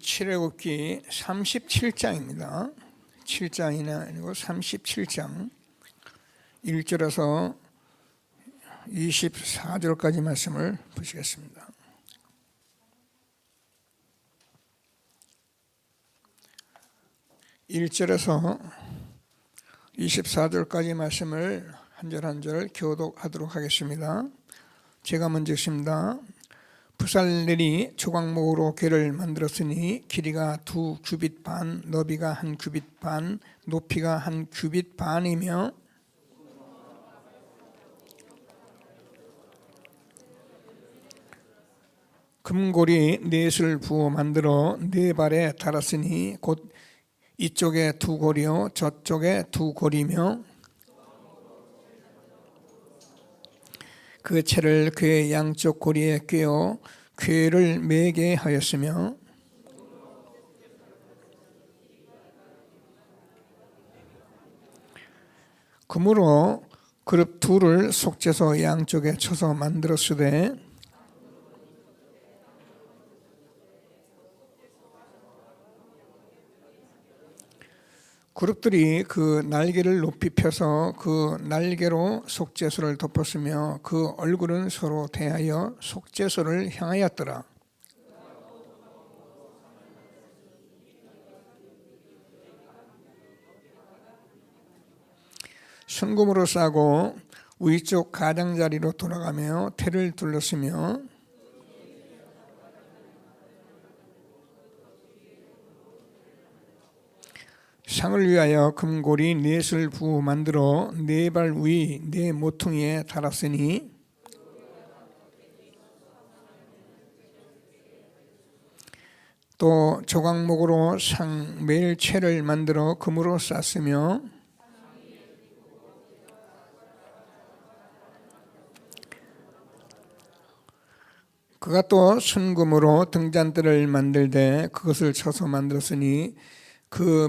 출애굽기 37장입니다. 7장이 아니고 37장 1절에서 24절까지 말씀을 보시겠습니다. (1절에서) 24절까지 말씀을 한 절 한 절 교독하도록 하겠습니다. 제가 먼저 읽습니다. 부살렐이 조각목으로 궤를 만들었으니 길이가 2 규빗 반, 너비가 1 규빗 반, 높이가 1 규빗 반이며 금고리 넷을 부어 만들어 네 발에 달았으니 곧 이쪽에 2 고리요 저쪽에 2 고리며 그 채를 궤 양쪽 고리에 꿰어 궤를 매게 하였으며 금으로 그룹 둘을 속죄소 양쪽에 쳐서 만들었으되 그룹들이 그 날개를 높이 펴서 그 날개로 속죄소를 덮었으며 그 얼굴은 서로 대하여 속죄소를 향하였더라. 순금으로 싸고 위쪽 가장자리로 돌아가며 태를 둘렀으며 상을 위하여 금고리 넷을 부어 만들어 네 발 위 네 모퉁이에 달았으니 또 조각목으로 상 매일 채를 만들어 금으로 쌌으며 그가 또 순금으로 등잔대를 만들되 그것을 쳐서 만들었으니 그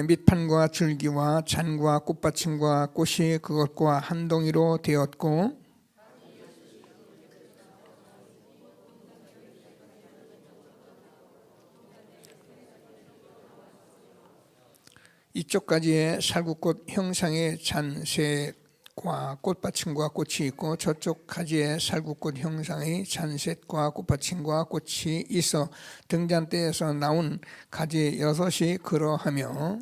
밑판과 줄기와 잔과 꽃받침과 꽃이 그것과 한 동이로 되었고 이쪽까지의 살구꽃 형상의 잔셋과 꽃받침과 꽃이 있고 저쪽 가지에 살구꽃 형상의 잔셋과 꽃받침과 꽃이 있어 등잔대에서 나온 가지 6이 그러하며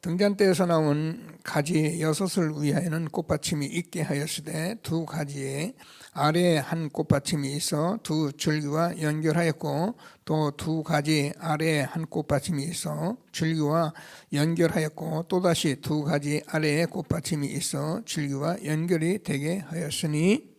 등잔대에서 나온 가지 6을 위하여는 꽃받침이 있게 하였으되 2 가지에 아래에 한 꽃받침이 있어 2 줄기와 연결하였고 또 2 가지 아래에 한 꽃받침이 있어 줄기와 연결하였고 또다시 2 가지 아래에 꽃받침이 있어 줄기와 연결이 되게 하였으니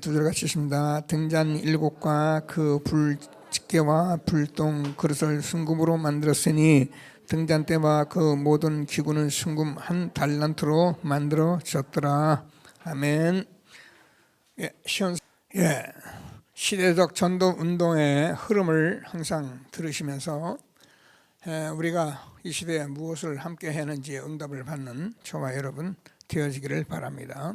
두 절 같이 있습니다. 등잔 7과 그 불집게와 불똥 그릇을 순금으로 만들었으니 등잔대와 그 모든 기구는 순금 1 달란트로 만들어졌더라. 아멘. 시대적 전도 운동의 흐름을 항상 들으시면서 우리가 이 시대에 무엇을 함께 했는지 응답을 받는 저와 여러분 되어지기를 바랍니다.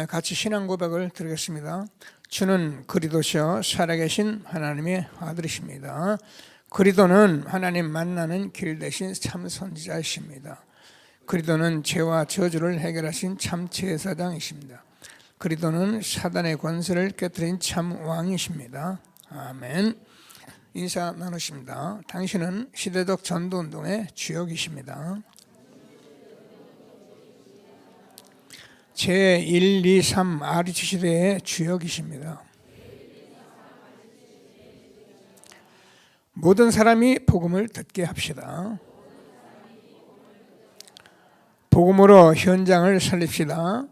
같이 신앙 고백을 드리겠습니다. 주는 그리스도시여 살아계신 하나님의 아들이십니다. 그리스도는 하나님 만나는 길 대신 참 선지자이십니다. 그리스도는 죄와 저주를 해결하신 참 제사장이십니다. 그리스도는 사단의 권세를 깨뜨린 참 왕이십니다. 아멘. 인사 나누십니다. 당신은 시대적 전도운동의 주역이십니다. 제1, 2, 3 아리츠 시대의 주역이십니다. 모든 사람이 복음을 듣게 합시다. 복음으로 현장을 살립시다.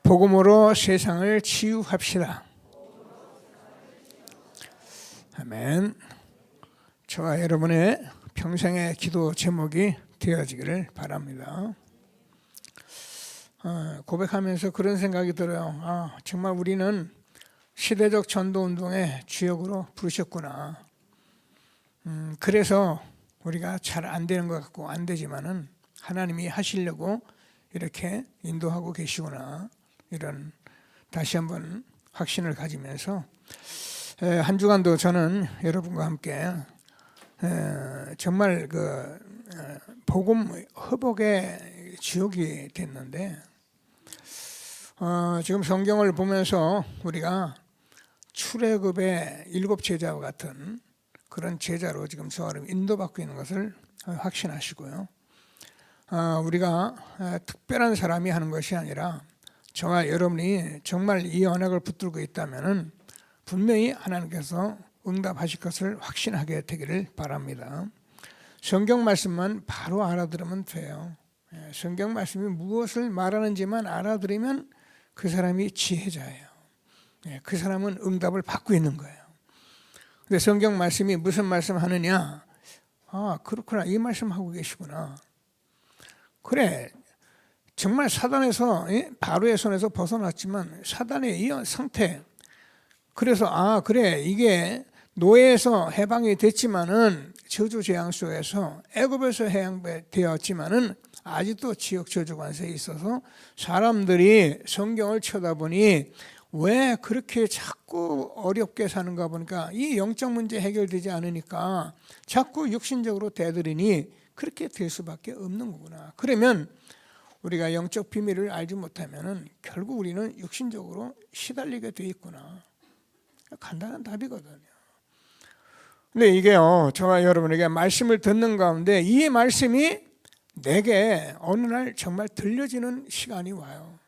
복음으로 세상을 치유합시다. 아멘. 저와 여러분의 평생의 기도 제목이 되어지기를 바랍니다. 고백하면서 그런 생각이 들어요. 정말 우리는 시대적 전도운동의 주역으로 부르셨구나. 그래서 우리가 잘 안 되는 것 같고 안 되지만은 하나님이 하시려고 이렇게 인도하고 계시구나, 이런 다시 한번 확신을 가지면서 한 주간도 저는 여러분과 함께 정말 그 복음 회복의 지옥이 됐는데, 지금 성경을 보면서 우리가 출애굽의 7 제자와 같은 그런 제자로 지금 저를 인도받고 있는 것을 확신하시고요. 우리가 특별한 사람이 하는 것이 아니라 저와 여러분이 정말 이 언약을 붙들고 있다면은 분명히 하나님께서 응답하실 것을 확신하게 되기를 바랍니다. 성경 말씀만 바로 알아들으면 돼요. 성경 말씀이 무엇을 말하는지만 알아들으면 그 사람이 지혜자예요. 그 사람은 응답을 받고 있는 거예요. 근데 성경 말씀이 무슨 말씀 하느냐? 아, 그렇구나. 이 말씀하고 계시구나. 그래, 정말 사단에서, 바로의 손에서 벗어났지만 사단의 이 상태, 그래서 그래, 이게 노예에서 해방이 됐지만은 저주 재앙 속에서 애굽에서 해방되었지만은 아직도 지옥 저주 관세에 있어서 사람들이 성경을 쳐다보니 왜 그렇게 자꾸 어렵게 사는가 보니까 이 영적 문제 해결되지 않으니까 자꾸 육신적으로 대들으니 그렇게 될 수밖에 없는 거구나. 그러면 우리가 영적 비밀을 알지 못하면은 결국 우리는 육신적으로 시달리게 돼 있구나. 간단한 답이거든요. 근데 이게요, 저와 여러분에게 말씀을 듣는 가운데 이 말씀이 내게 어느 날 정말 들려지는 시간이 와요.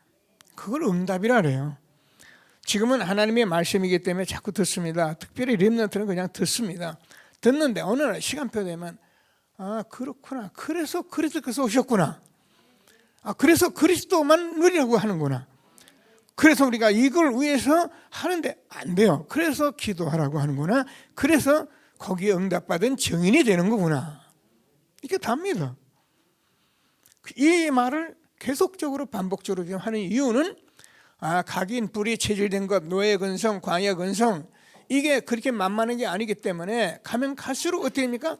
그걸 응답이라 그래요. 지금은 하나님의 말씀이기 때문에 자꾸 듣습니다. 특별히 렘넌트는 그냥 듣습니다. 듣는데 어느 날 시간표 되면 그렇구나. 그래서 그리스도께서 오셨구나. 그래서 그리스도만 누리라고 하는구나. 그래서 우리가 이걸 위해서 하는데 안 돼요. 그래서 기도하라고 하는구나. 그래서 거기에 응답받은 증인이 되는 거구나. 이게 답니다. 이 말을 계속적으로 반복적으로 하는 이유는 각인, 뿌리, 체질된 것, 노예 근성, 광야 근성, 이게 그렇게 만만한 게 아니기 때문에 가면 갈수록 어떻게 됩니까?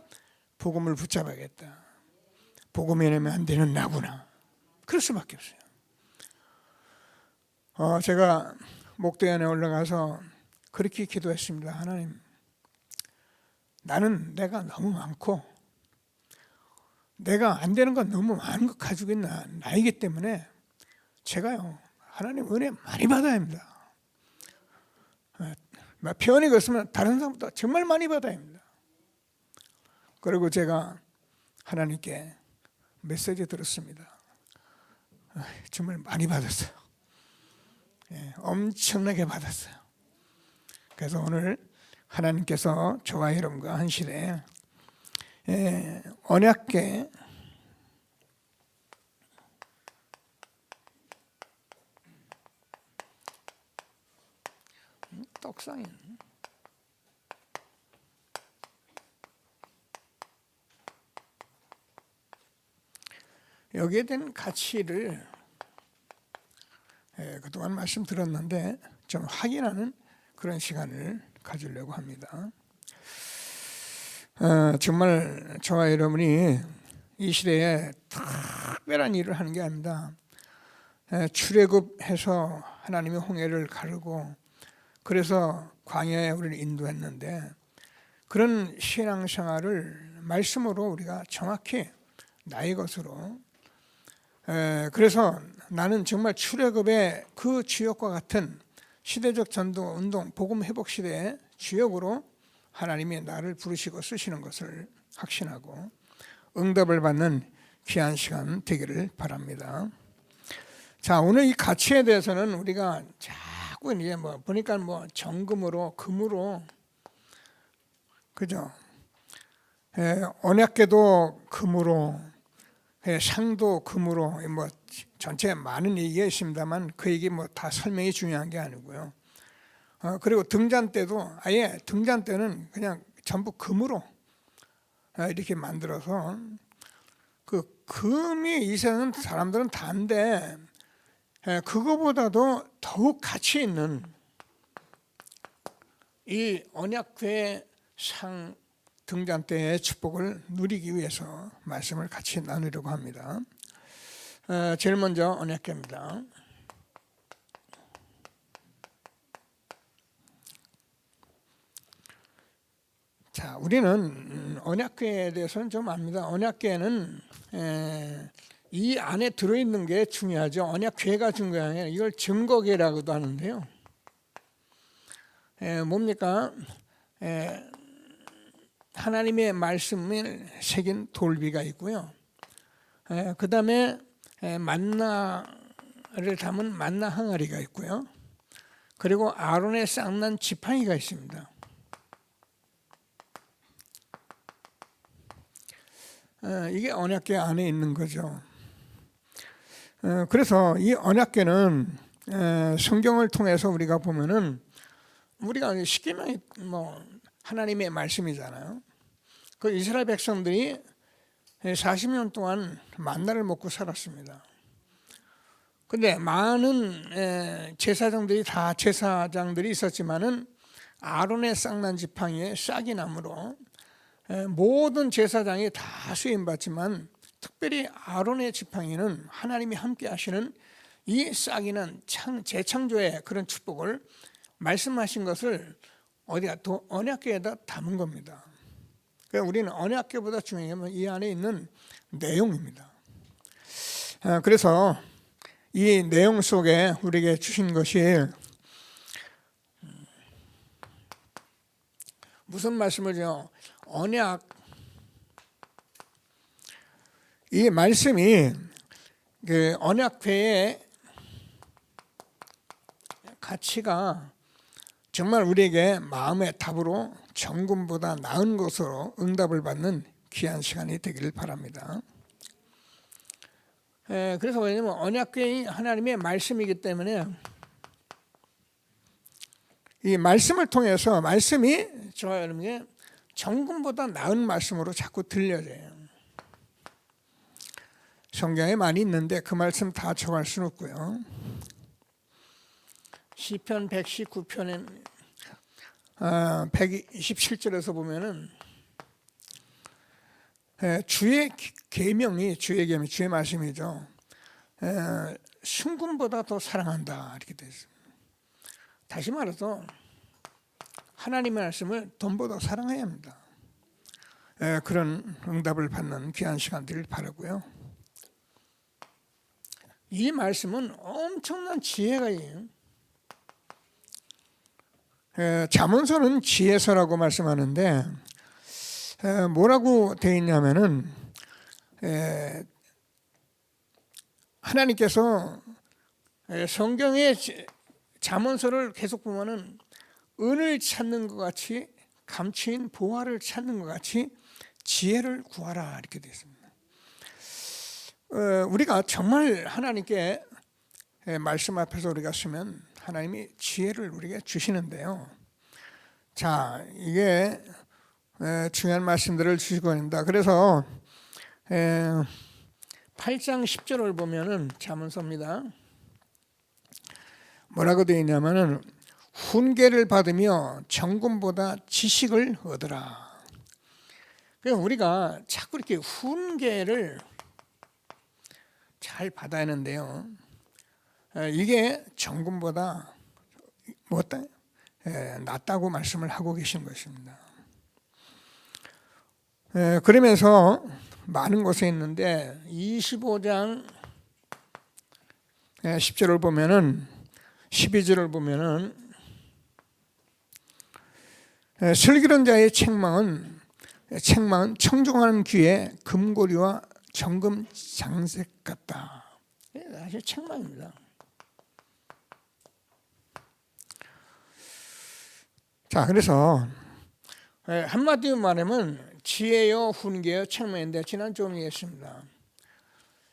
복음을 붙잡아야겠다. 복음이 내면 안 되는 나구나. 그럴 수밖에 없어요. 제가 목도연에 올라가서 그렇게 기도했습니다. 하나님, 나는 내가 너무 많고 내가 안 되는 건 너무 많은 것 가지고 있는 나이기 때문에 제가요, 하나님 은혜 많이 받아야 합니다. 표현이 그렇으면 다른 사람보다 정말 많이 받아야 합니다. 그리고 제가 하나님께 메시지 들었습니다. 정말 많이 받았어요. 엄청나게 받았어요. 그래서 오늘 하나님께서 저와 여러분과 한 시대에 언약궤 떡상인 여기에 대한 가치를 그동안 말씀 들었는데 좀 확인하는 그런 시간을 가지려고 합니다. 정말 저와 여러분이 이 시대에 특별한 일을 하는 게 아닙니다. 출애굽해서 하나님의 홍해를 가르고 그래서 광야에 우리를 인도했는데 그런 신앙생활을 말씀으로 우리가 정확히 나의 것으로, 그래서 나는 정말 출애굽의 그 주역과 같은 시대적 전도 운동 복음 회복 시대의 주역으로 하나님이 나를 부르시고 쓰시는 것을 확신하고 응답을 받는 귀한 시간 되기를 바랍니다. 자, 오늘 이 가치에 대해서는 우리가 자꾸 이제 보니까 정금으로 금으로, 그죠? 언약궤도 금으로, 상도 금으로, 전체 많은 얘기가 있습니다만 그 얘기 다 설명이 중요한 게 아니고요. 그리고 등잔 때도 아예 등잔 때는 그냥 전부 금으로 이렇게 만들어서, 그 금이 이 세상 사람들은 다인데 그거보다도 더욱 가치 있는 이 언약궤 상 등잔 때의 축복을 누리기 위해서 말씀을 같이 나누려고 합니다. 제일 먼저 언약궤입니다. 자, 우리는 언약궤에 대해서는 좀 압니다. 언약궤는 이 안에 들어있는 게 중요하죠. 언약궤가 중요한 게 이걸 증거궤라고도 하는데요. 뭡니까? 하나님의 말씀을 새긴 돌비가 있고요. 그 다음에 만나를 담은 만나 항아리가 있고요. 그리고 아론의 쌍난 지팡이가 있습니다. 이게 언약궤 안에 있는 거죠. 그래서 이 언약궤는 성경을 통해서 우리가 보면은 우리가 쉽게 말해 하나님의 말씀이잖아요. 그 이스라엘 백성들이 40년 동안 만나를 먹고 살았습니다. 근데 많은 제사장들이 다 제사장들이 있었지만은 아론의 쌍난 지팡이에 싹이 나므로 모든 제사장이 다 수임 받지만 특별히 아론의 지팡이는 하나님이 함께 하시는 이 싹이 난 재창조의 그런 축복을 말씀하신 것을 언약궤에다 담은 겁니다. 그러니까 우리는 언약궤보다 중요한 건 이 안에 있는 내용입니다. 그래서 이 내용 속에 우리에게 주신 것이 무슨 말씀을요? 언약, 이 말씀이 그 언약궤의 가치가 정말 우리에게 마음의 답으로 정금보다 나은 것으로 응답을 받는 귀한 시간이 되기를 바랍니다. 그래서 왜냐하면 언약궤이 하나님의 말씀이기 때문에 이 말씀을 통해서 말씀이 저와 여러분에게 정금보다 나은 말씀으로 자꾸 들려져요. 성경에 많이 있는데 그 말씀 다 적을 수는 없고요. 시편 119편에 127절에서 보면은 주의 계명이 주의 말씀이죠. 순금보다 더 사랑한다 이렇게 되어 있습니다. 다시 말해서 하나님의 말씀을 돈보다 사랑해야 합니다. 그런 응답을 받는 귀한 시간 되길 바라고요. 이 말씀은 엄청난 지혜가 있어요. 잠언서는 지혜서라고 말씀하는데 뭐라고 되어 있냐면은 하나님께서 성경의 잠언서를 계속 보면은 은을 찾는 것 같이 감추인 보화를 찾는 것 같이 지혜를 구하라 이렇게 되어 있습니다. 우리가 정말 하나님께 말씀 앞에서 우리가 서면 하나님이 지혜를 우리에게 주시는데요. 자, 이게 중요한 말씀들을 주시고 있습니다. 그래서 8장 10절을 보면은 잠언서입니다. 뭐라고 되어 있냐면은 훈계를 받으며 정금보다 지식을 얻으라. 그래서 우리가 자꾸 이렇게 훈계를 잘 받아야 하는데요. 이게 정금보다 낫다고 말씀을 하고 계신 것입니다. 그러면서 많은 곳에 있는데 25장 10절을 보면은 12절을 보면은 슬기로운 자의 책망은 청종하는 귀에 금고리와 정금 장색 같다. 사실 책망입니다. 자, 그래서 한마디로 말하면 지혜요, 훈계요, 책망인데 지난 좀 얘기했습니다.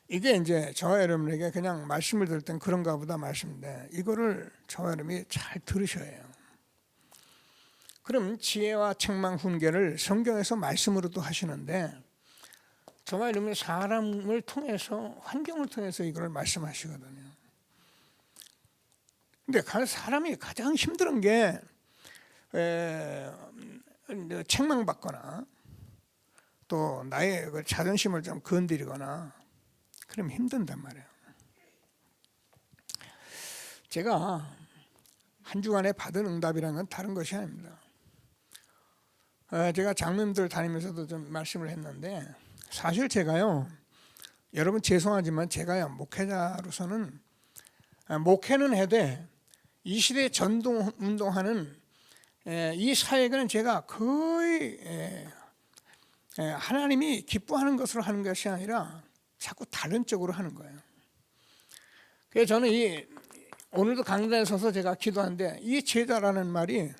이게 이제 저와 여러분에게 그냥 말씀을 들을 땐 그런가 보다 말씀인데 이거를 저와 여러분이 잘 들으셔야 해요. 그럼 지혜와 책망, 훈계를 성경에서 말씀으로도 하시는데 저와 여러분이 사람을 통해서 환경을 통해서 이걸 말씀하시거든요. 근데 사람이 가장 힘든 게 책망받거나 또 나의 그 자존심을 좀 건드리거나 그러면 힘든단 말이에요. 제가 한 주간에 받은 응답이라는 건 다른 것이 아닙니다. 제가 장로님들 다니면서도 좀 말씀을 했는데, 사실 제가요, 여러분 죄송하지만 제가요 목회자로서는 목회는 해도 이 시대에 전도 운동하는 이 사역은 제가 거의 하나님이 기뻐하는 것으로 하는 것이 아니라 자꾸 다른 쪽으로 하는 거예요. 그래서 저는 오늘도 강단에 서서 제가 기도하는데, 이 제자라는 말이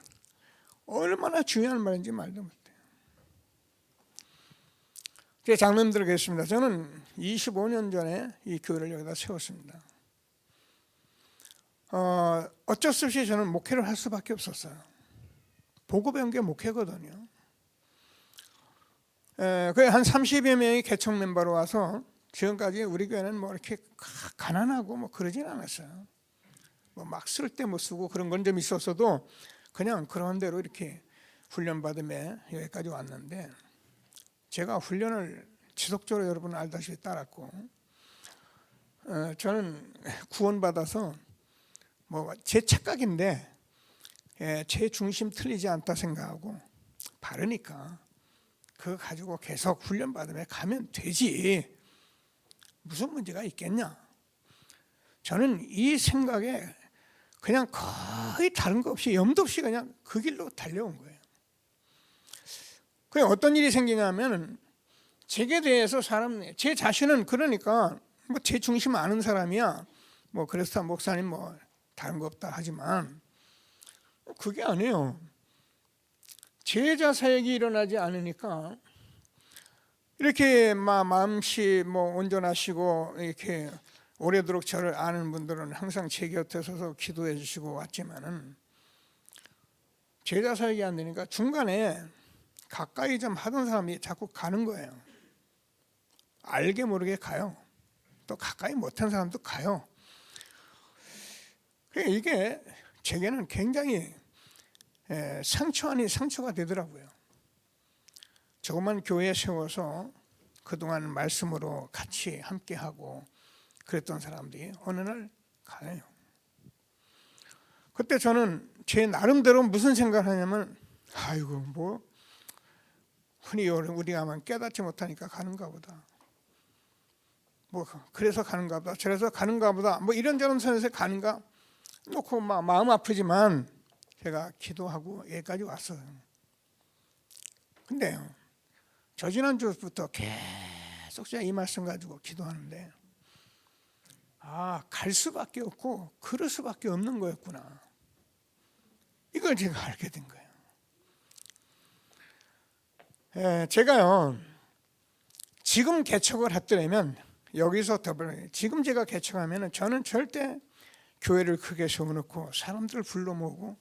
얼마나 중요한 말인지 말도 못해요. 제 장로님들 계십니다. 저는 25년 전에 이 교회를 여기다 세웠습니다. 어쩔 수 없이 저는 목회를 할 수밖에 없었어요. 보고 배운 게 목회거든요. 거의 한 30여 명이 개척 멤버로 와서 지금까지 우리 교회는 뭐 이렇게 가난하고 뭐 그러진 않았어요. 뭐 막 쓸 때 못 쓰고 그런 건 좀 있었어도 그냥 그런 대로 이렇게 훈련 받으며 여기까지 왔는데, 제가 훈련을 지속적으로 여러분 알다시피 따랐고, 저는 구원받아서 뭐 제 착각인데 제 중심 틀리지 않다 생각하고 바르니까 그거 가지고 계속 훈련 받으며 가면 되지, 무슨 문제가 있겠냐. 저는 이 생각에 그냥 거의 다른 거 없이 염도 없이 그냥 그 길로 달려온 거예요. 그냥 어떤 일이 생기냐면, 제게 대해서 제 자신은 그러니까 뭐 제 중심 아는 사람이야, 뭐 그래서 목사님 뭐 다른 거 없다 하지만 그게 아니에요. 제자 사역이 일어나지 않으니까 이렇게 마음씨 뭐 온전하시고 이렇게 오래도록 저를 아는 분들은 항상 제 곁에 서서 기도해 주시고 왔지만은, 제자 사역이 안 되니까 중간에 가까이 좀 하던 사람이 자꾸 가는 거예요. 알게 모르게 가요. 또 가까이 못한 사람도 가요. 이게 제게는 굉장히 상처 아닌 상처가 되더라고요. 조그만 교회 세워서 그동안 말씀으로 같이 함께하고 그랬던 사람들이 어느 날 가요. 그때 저는 제 나름대로 무슨 생각을 하냐면, 아이고 뭐 흔히 우리가 깨닫지 못하니까 가는가 보다, 뭐 그래서 가는가 보다, 저래서 가는가 보다, 뭐 이런저런 선에서 가는가 놓고 마음 아프지만 제가 기도하고 여기까지 왔어요. 근데요, 저 지난주부터 계속 제가 이 말씀 가지고 기도하는데, 갈 수밖에 없고 그럴 수밖에 없는 거였구나, 이걸 제가 알게 된 거예요. 제가요 지금 개척을 했더라면, 여기서 지금 제가 개척하면 저는 절대 교회를 크게 세워놓고 사람들을 불러 모으고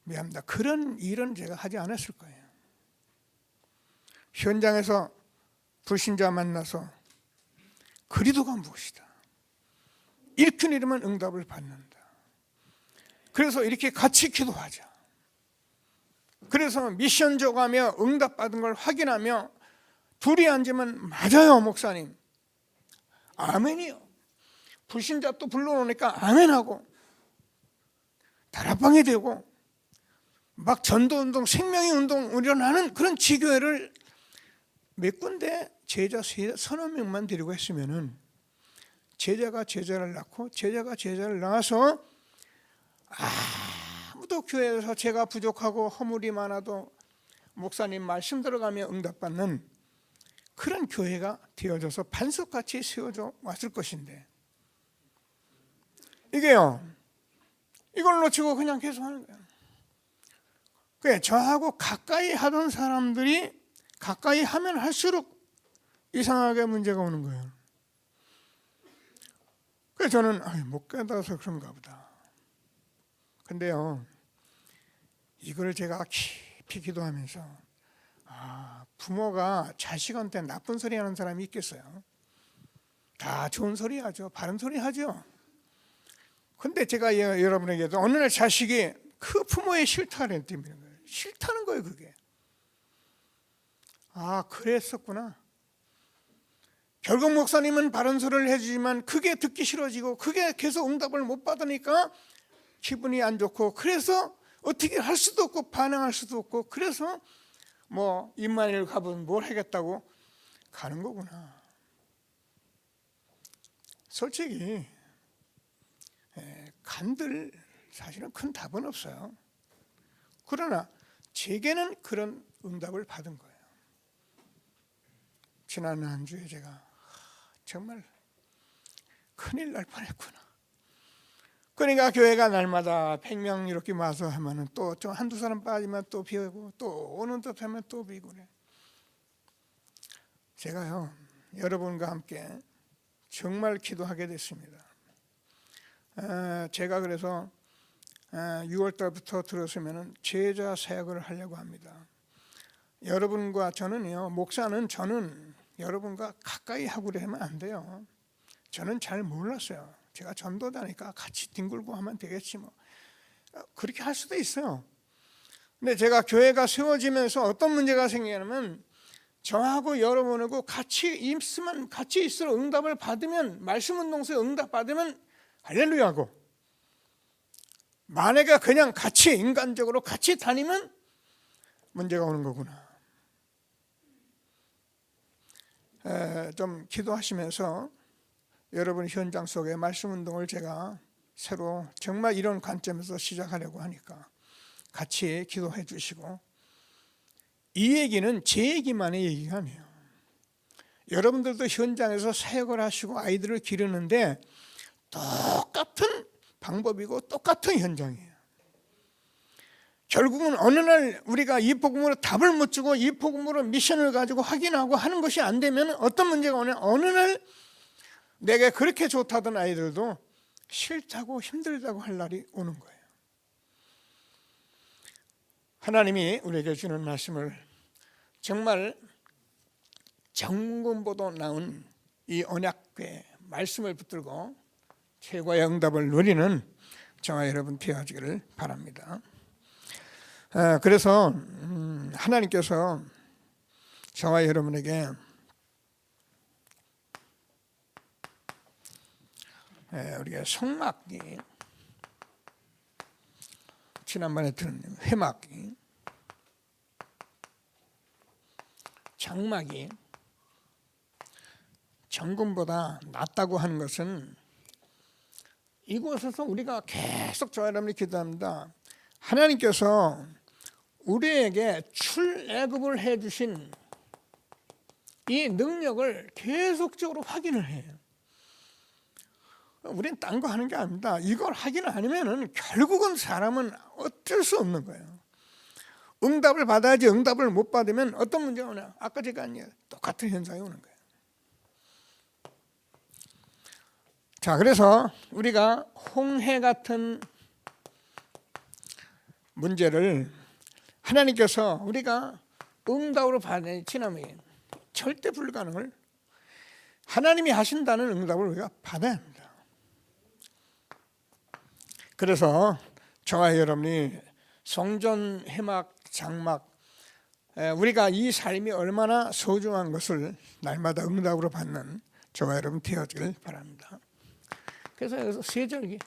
미안합니다, 그런 일은 제가 하지 않았을 거예요. 현장에서 불신자 만나서 그리도가 무엇이다, 일꾼 이름은 응답을 받는다, 그래서 이렇게 같이 기도하자, 그래서 미션 줘가며 응답받은 걸 확인하며 둘이 앉으면 맞아요 목사님, 아멘이요. 불신자 또 불러놓으니까 아멘하고 다락방이 되고 막 전도운동, 생명의 운동 일어나는 그런 지교회를 몇 군데 제자 서너 명만 데리고 했으면은, 제자가 제자를 낳고 제자가 제자를 낳아서 아무도 교회에서 제가 부족하고 허물이 많아도 목사님 말씀 들어가며 응답받는 그런 교회가 되어져서 반석같이 세워져 왔을 것인데, 이게요 이걸 놓치고 그냥 계속 하는 거예요. 그래, 저하고 가까이 하던 사람들이 가까이 하면 할수록 이상하게 문제가 오는 거예요. 그래서 저는 못 깨달아서 그런가 보다. 근데요, 이걸 제가 깊이 기도하면서, 부모가 자식한테 나쁜 소리 하는 사람이 있겠어요? 다 좋은 소리 하죠. 바른 소리 하죠. 근데 제가 여러분에게도 어느 날 자식이 그 부모의 싫다는 때문에 싫다는 거예요. 그게 아, 그랬었구나. 결국 목사님은 바른 소리를 해주지만 그게 듣기 싫어지고 그게 계속 응답을 못 받으니까 기분이 안 좋고, 그래서 어떻게 할 수도 없고 반항할 수도 없고, 그래서 뭐 임마누엘 가면 뭘 하겠다고 가는 거구나. 솔직히 간들 사실은 큰 답은 없어요. 그러나 제게는 그런 응답을 받은 거예요. 지난 한 주에 제가 정말 큰일 날 뻔했구나. 그러니까 교회가 날마다 100명 이렇게 와서 하면은 또 좀 한두 사람 빠지면 또 비오고, 또 오는 듯 하면 또 비고 그래. 제가요, 여러분과 함께 정말 기도하게 됐습니다. 제가 그래서 6월 달부터 들었으면 제자 사역을 하려고 합니다. 여러분과 저는요, 목사는 저는 여러분과 가까이 하고 그러면 안 돼요. 저는 잘 몰랐어요. 제가 전도자니까 같이 뒹굴고 하면 되겠지 뭐. 그렇게 할 수도 있어요. 근데 제가 교회가 세워지면서 어떤 문제가 생기냐면, 저하고 여러분하고 같이 있으면, 같이 있으러 응답을 받으면, 말씀 운동소에 응답 받으면 할렐루야고, 만약에 그냥 같이 인간적으로 같이 다니면 문제가 오는 거구나. 좀 기도하시면서 여러분 현장 속에 말씀 운동을 제가 새로 정말 이런 관점에서 시작하려고 하니까 같이 기도해 주시고, 이 얘기는 제 얘기만의 얘기가 아니에요. 여러분들도 현장에서 사역을 하시고 아이들을 기르는데 똑같은 방법이고 똑같은 현장이에요. 결국은 어느 날 우리가 이 복음으로 답을 못 주고 이 복음으로 미션을 가지고 확인하고 하는 것이 안 되면 어떤 문제가 오냐, 어느 날 내게 그렇게 좋다던 아이들도 싫다고 힘들다고 할 날이 오는 거예요. 하나님이 우리에게 주는 말씀을 정말 정금보다 나은 이 언약궤 말씀을 붙들고 최고의 응답을 누리는 저와 여러분 되어지기를 바랍니다. 그래서 하나님께서 저와 여러분에게 우리가 성막이, 지난번에 들은 회막이, 장막이 정금보다 낫다고 하는 것은, 이곳에서 우리가 계속 저와 여러분이 기도합니다. 하나님께서 우리에게 출애굽을 해주신 이 능력을 계속적으로 확인을 해요. 우리는 딴 거 하는 게 아닙니다. 이걸 확인 안 하면 결국은 사람은 어쩔 수 없는 거예요. 응답을 받아야지. 응답을 못 받으면 어떤 문제가 오냐, 아까 제가 한 똑같은 현상이 오는 거예요. 자, 그래서 우리가 홍해 같은 문제를 하나님께서 우리가 응답으로 받는 지나면 절대 불가능을 하나님이 하신다는 응답을 우리가 받아야 합니다. 그래서 저와 여러분이 성전, 회막, 장막, 우리가 이 삶이 얼마나 소중한 것을 날마다 응답으로 받는 저와 여러분 되어지길 바랍니다. 그래서 여기서 세절기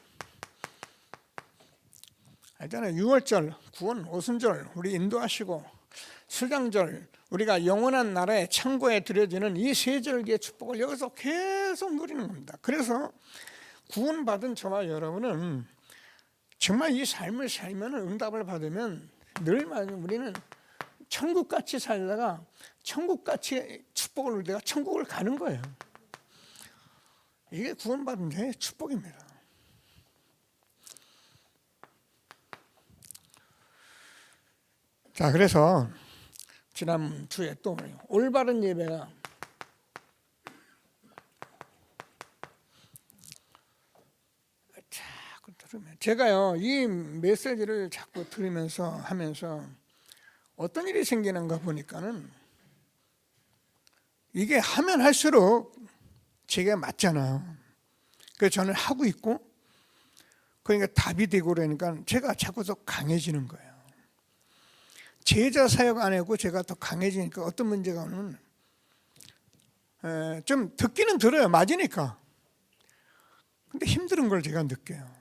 알잖아요. 6월절, 구원, 오순절 우리 인도하시고, 수장절 우리가 영원한 나라의 창고에 들여지는 이 세절기의 축복을 여기서 계속 누리는 겁니다. 그래서 구원받은 저와 여러분은 정말 이 삶을 살면, 응답을 받으면 늘 우리는 천국같이 살다가 천국같이 축복을 누리다가 천국을 가는 거예요. 이게 구원받은 자의 축복입니다. 자, 그래서 지난 주에 또 올바른 예배가 자꾸 들으면, 제가요 이 메시지를 자꾸 들으면서 하면서 어떤 일이 생기는가 보니까는, 이게 하면 할수록 제게 맞잖아요. 그래서 저는 하고 있고, 그러니까 답이 되고 그러니까 제가 자꾸 더 강해지는 거예요. 제자 사역 안 하고 제가 더 강해지니까 어떤 문제가 오면 좀 듣기는 들어요. 맞으니까. 근데 힘든 걸 제가 느껴요.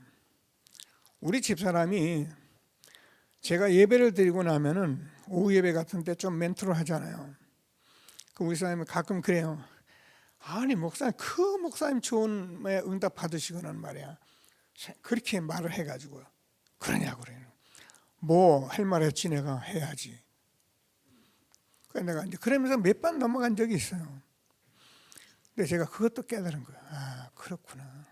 우리 집사람이 제가 예배를 드리고 나면은 오후 예배 같은 때 좀 멘트를 하잖아요. 그 우리 사람이 가끔 그래요. 아니 목사님, 그 목사님 좋은 응답 받으시고는 말이야, 그렇게 말을 해가지고 그러냐고 그래요. 뭐 할 말 했지, 내가 해야지. 그래서 내가 이제 그러면서 몇 번 넘어간 적이 있어요. 근데 제가 그것도 깨달은 거예요. 아, 그렇구나.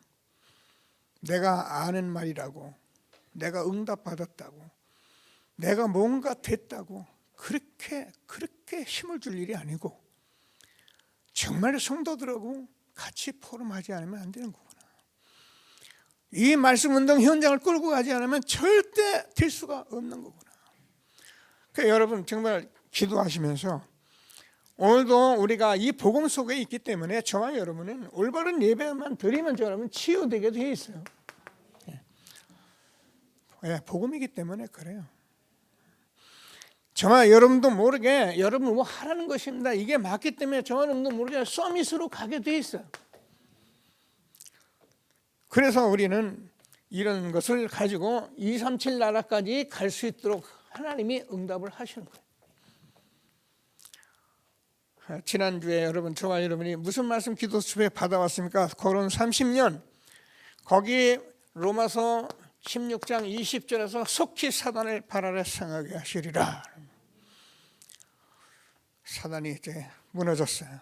내가 아는 말이라고, 내가 응답 받았다고, 내가 뭔가 됐다고 그렇게 힘을 줄 일이 아니고, 정말 성도들하고 같이 포럼하지 않으면 안 되는 거구나. 이 말씀 운동 현장을 끌고 가지 않으면 절대 될 수가 없는 거구나. 그러니까 여러분 정말 기도하시면서, 오늘도 우리가 이 복음 속에 있기 때문에 저와 여러분은 올바른 예배만 드리면 여러분 치유되게 되어 있어요. 복음이기 때문에 그래요. 저와 여러분도 모르게 여러분 뭐 하라는 것입니다. 이게 맞기 때문에 저와 여러분도 모르게 서밋으로 가게 돼 있어요. 그래서 우리는 이런 것을 가지고 237 나라까지 갈 수 있도록 하나님이 응답을 하시는 거예요. 지난주에 여러분, 저와 여러분이 무슨 말씀 기도 수배 받아왔습니까? 거론 30년, 거기 로마서 16장 20절에서 속히 사단을 발 아래 상하게 하시리라. 사단이 이제 무너졌어요.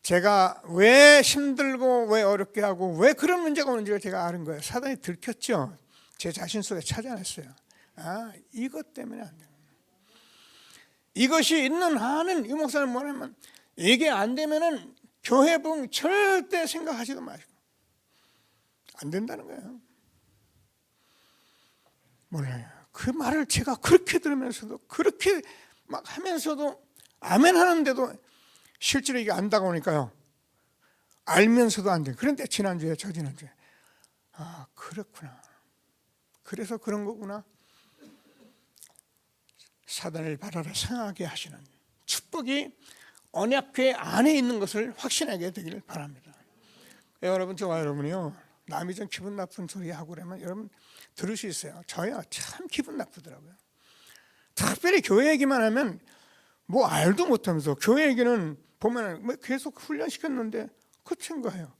제가 왜 힘들고 왜 어렵게 하고 왜 그런 문제가 오는지를 제가 아는 거예요. 사단이 들켰죠. 제 자신 속에 찾아냈어요. 아, 이것 때문에 안 돼요. 이것이 있는 한은, 이 목사님 뭐냐면, 이게 안 되면은 교회 부흥 절대 생각하지도 마시고 안 된다는 거예요. 몰라요. 그 말을 제가 그렇게 들으면서도, 그렇게 막 하면서도, 아멘 하는데도 실제로 이게 안 다가오니까요, 알면서도 안 돼요. 그런데 지난주에, 저지난주에, 아, 그렇구나, 그래서 그런 거구나. 사단을 발 아래 상하게 하시는 축복이 언약궤 안에 있는 것을 확신하게 되기를 바랍니다. 여러분, 저와 여러분이요, 남이 좀 기분 나쁜 소리 하고 그러면 여러분 들을 수 있어요. 저야 참 기분 나쁘더라고요. 특별히 교회 얘기만 하면 뭐 알도 못하면서, 교회 얘기는 보면은 뭐 계속 훈련시켰는데 그친 거예요.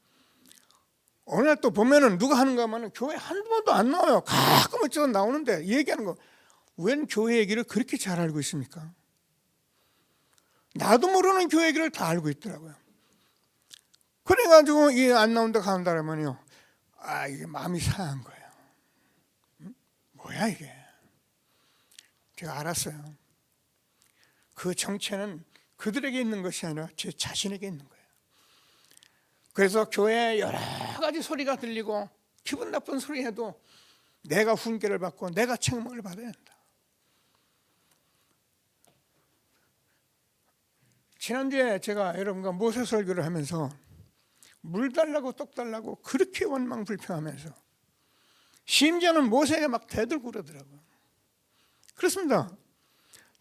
어느 날 또 보면은 누가 하는가 하면 교회 한 번도 안 나와요. 가끔 어쩌다 나오는데 얘기하는 거, 웬 교회 얘기를 그렇게 잘 알고 있습니까? 나도 모르는 교회 얘기를 다 알고 있더라고요. 그래가지고 이 안 나온다 가는다 그러면요, 아, 이게 마음이 상한 거예요. 뭐야 이게? 제가 알았어요. 그 정체는 그들에게 있는 것이 아니라 제 자신에게 있는 거예요. 그래서 교회에 여러 가지 소리가 들리고 기분 나쁜 소리 해도 내가 훈계를 받고 내가 책임을 받아야 한다. 지난주에 제가 여러분과 모세 설교를 하면서 물 달라고 떡 달라고 그렇게 원망불평하면서 심지어는 모세에게 막 대들고 그러더라고요. 그렇습니다.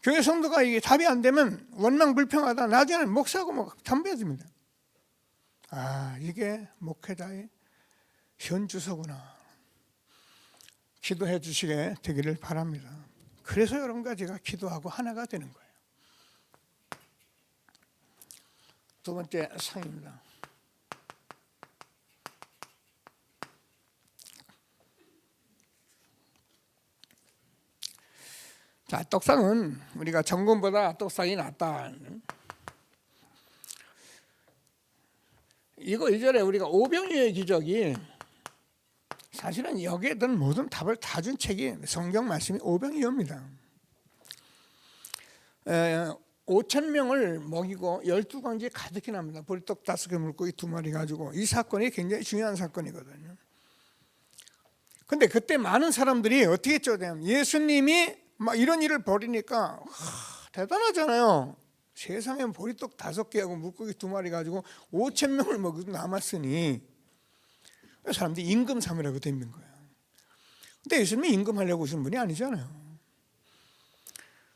교회 성도가 이게 답이 안 되면 원망불평하다 나중에는 목사하고 막 담배집니다. 아, 이게 목회자의 현주소구나. 기도해 주시게 되기를 바랍니다. 그래서 여러분과 제가 기도하고 하나가 되는 거예요. 두 번째 상입니다. 자, 떡상은 우리가 정금보다 떡상이 낫다. 이거 이전에 우리가 오병이어의 기적이, 사실은 여기에 든 모든 답을 다 준 책이 성경 말씀이 오병이어입니다. 5,000명을 먹이고 12광지 가득히 납니다. 보리떡 5개 물고기 2마리 가지고. 이 사건이 굉장히 중요한 사건이거든요. 근데 그때 많은 사람들이 어떻게 했죠? 예수님이 막 이런 일을 벌이니까 대단하잖아요. 세상에 보리떡 5개하고 물고기 2마리 가지고 5,000명을 먹이고 남았으니 사람들이 임금 삼으라고 된 거예요. 근데 예수님이 임금하려고 오신 분이 아니잖아요.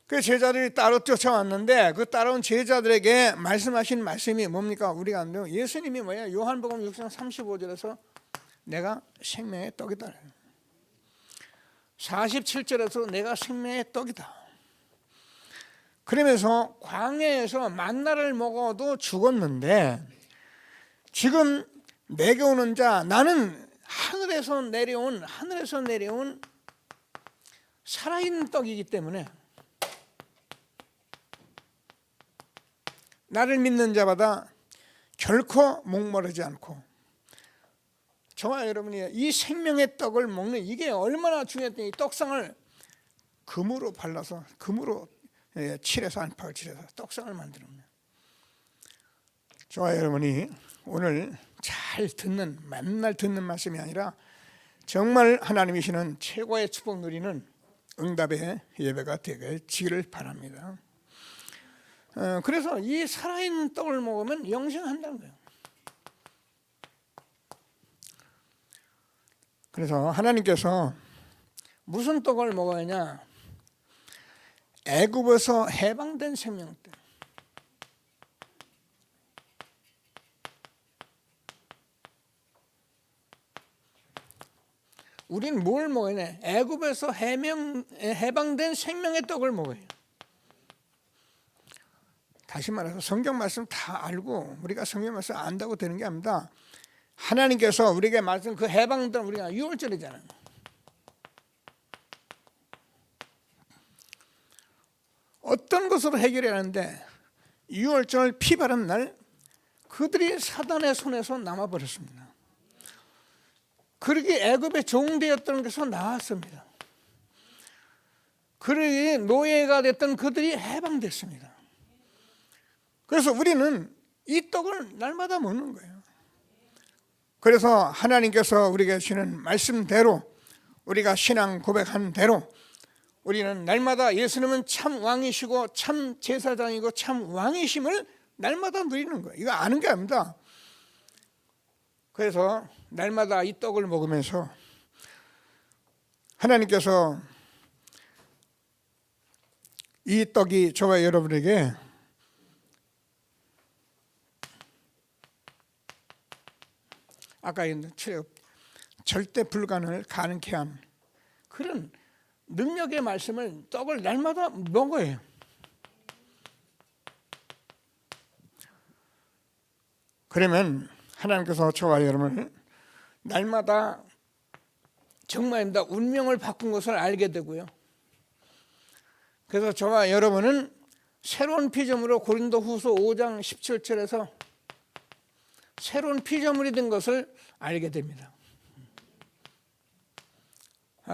그 제자들이 따로 쫓아왔는데 그 따라온 제자들에게 말씀하신 말씀이 뭡니까? 우리가 안 돼요. 예수님이 뭐야? 요한복음 6장 35절에서 내가 생명의 떡이다. 47절에서 내가 생명의 떡이다. 그러면서 광야에서 만나를 먹어도 죽었는데 지금 내게 오는 자, 나는 하늘에서 내려온 살아있는 떡이기 때문에 나를 믿는 자마다 결코 목마르지 않고, 저와 여러분이 이 생명의 떡을 먹는 이게 얼마나 중요했더니 떡상을 금으로 발라서 금으로 칠해서 안팎을 칠해서 떡상을 만들었네요. 저와 여러분이 오늘 잘 듣는, 맨날 듣는 말씀이 아니라 정말 하나님이 주시는 최고의 축복 누리는 응답의 예배가 되기를 바랍니다. 그래서 이 살아있는 떡을 먹으면 영생한다는 거예요. 그래서 하나님께서 무슨 떡을 먹어야 하냐? 애굽에서 해방된 생명떡. 우린 뭘 먹어야 해? 애굽에서 해방된 생명의 떡을 먹어요. 다시 말해서 성경 말씀 다 알고 우리가 성경 말씀 안다고 되는 게 아닙니다. 하나님께서 우리에게 말씀 그 해방된 우리가 6월절이잖아요. 어떤 것으로 해결해야 하는데 6월절 피 바른 날 그들이 사단의 손에서 남아버렸습니다. 그러기 애굽의 종되었던 것에서 나왔습니다. 그러기 노예가 됐던 그들이 해방됐습니다. 그래서 우리는 이 떡을 날마다 먹는 거예요. 그래서 하나님께서 우리에게 주시는 말씀대로 우리가 신앙 고백한 대로 우리는 날마다 예수님은 참 왕이시고 참 제사장이고 참 왕이심을 날마다 누리는 거예요. 이거 아는 게 아닙니다. 그래서 날마다 이 떡을 먹으면서 하나님께서 이 떡이 저와 여러분에게 아까 절대 불가능을 가능케 한 그런 능력의 말씀을 떡을 날마다 먹어야 해요. 그러면 하나님께서 저와 여러분을 날마다 정말입니다. 운명을 바꾼 것을 알게 되고요. 그래서 저와 여러분은 새로운 피조물로 고린도후서 5장 17절에서 새로운 피조물이 된 것을 알게 됩니다.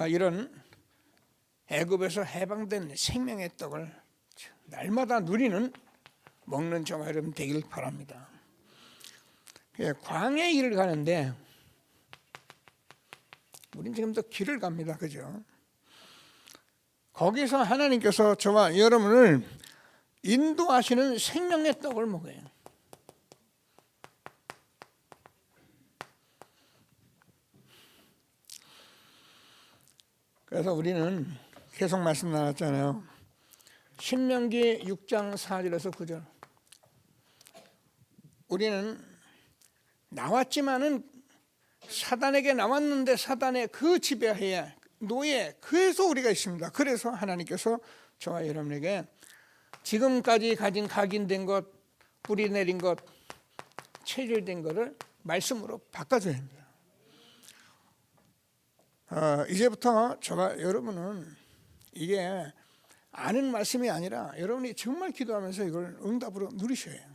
이런 애굽에서 해방된 생명의 떡을 날마다 누리는 먹는 저와 여러분 되길 바랍니다. 광야의 길을 가는데 우린 지금도 길을 갑니다. 그죠? 거기서 하나님께서 저와 여러분을 인도하시는 생명의 떡을 먹어요. 그래서 우리는 계속 말씀 나눴잖아요. 신명기 6장 4절에서 9절. 우리는 나왔지만은 사단에게 나왔는데 사단의 그 지배하에 노예, 그래서 우리가 있습니다. 그래서 하나님께서 저와 여러분에게 지금까지 가진 각인된 것, 뿌리 내린 것, 체질된 것을 말씀으로 바꿔줘야 합니다. 이제부터 저와 여러분은 이게 아는 말씀이 아니라 여러분이 정말 기도하면서 이걸 응답으로 누리셔야 해요.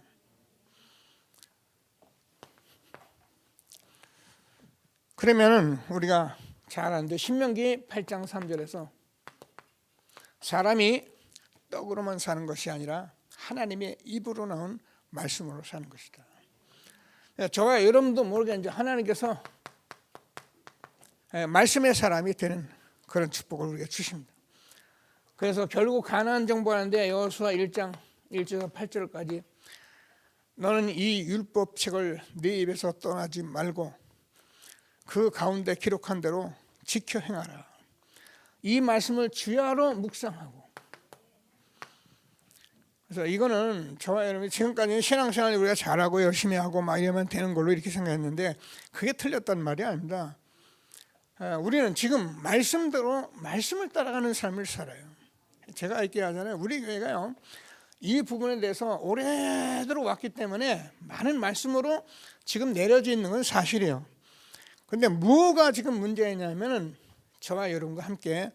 그러면은 우리가 잘 아는데 신명기 8장 3절에서 사람이 떡으로만 사는 것이 아니라 하나님의 입으로 나온 말씀으로 사는 것이다. 저와 여러분도 모르게 이제 하나님께서 말씀의 사람이 되는 그런 축복을 우리가 주십니다. 그래서 결국 가나안 정복하는데 여호수아 1장 1절에서 8절까지 너는 이 율법책을 네 입에서 떠나지 말고 그 가운데 기록한 대로 지켜 행하라. 이 말씀을 주야로 묵상하고 그래서 이거는 저와 여러분이 지금까지 신앙생활을 우리가 잘하고 열심히 하고 막 이러면 되는 걸로 이렇게 생각했는데 그게 틀렸단 말이 아닙니다. 우리는 지금 말씀대로 말씀을 따라가는 삶을 살아요. 제가 얘기하잖아요. 우리 교회가요, 이 부분에 대해서 오래도록 왔기 때문에 많은 말씀으로 지금 내려져 있는 건 사실이에요. 그런데 뭐가 지금 문제냐면은 저와 여러분과 함께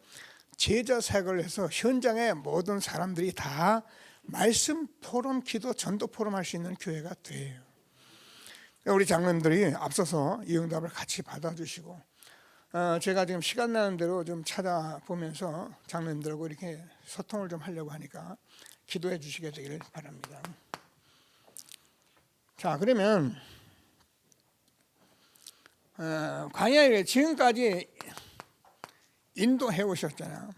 제자 사역을 해서 현장의 모든 사람들이 다 말씀 포럼, 기도, 전도 포럼 할 수 있는 교회가 돼요. 우리 장로님들이 앞서서 이 응답을 같이 받아주시고, 제가 지금 시간 나는 대로 좀 찾아보면서 장로님들하고 이렇게 소통을 좀 하려고 하니까 기도해 주시게 되기를 바랍니다. 자, 그러면 광야에 지금까지 인도해 오셨잖아요.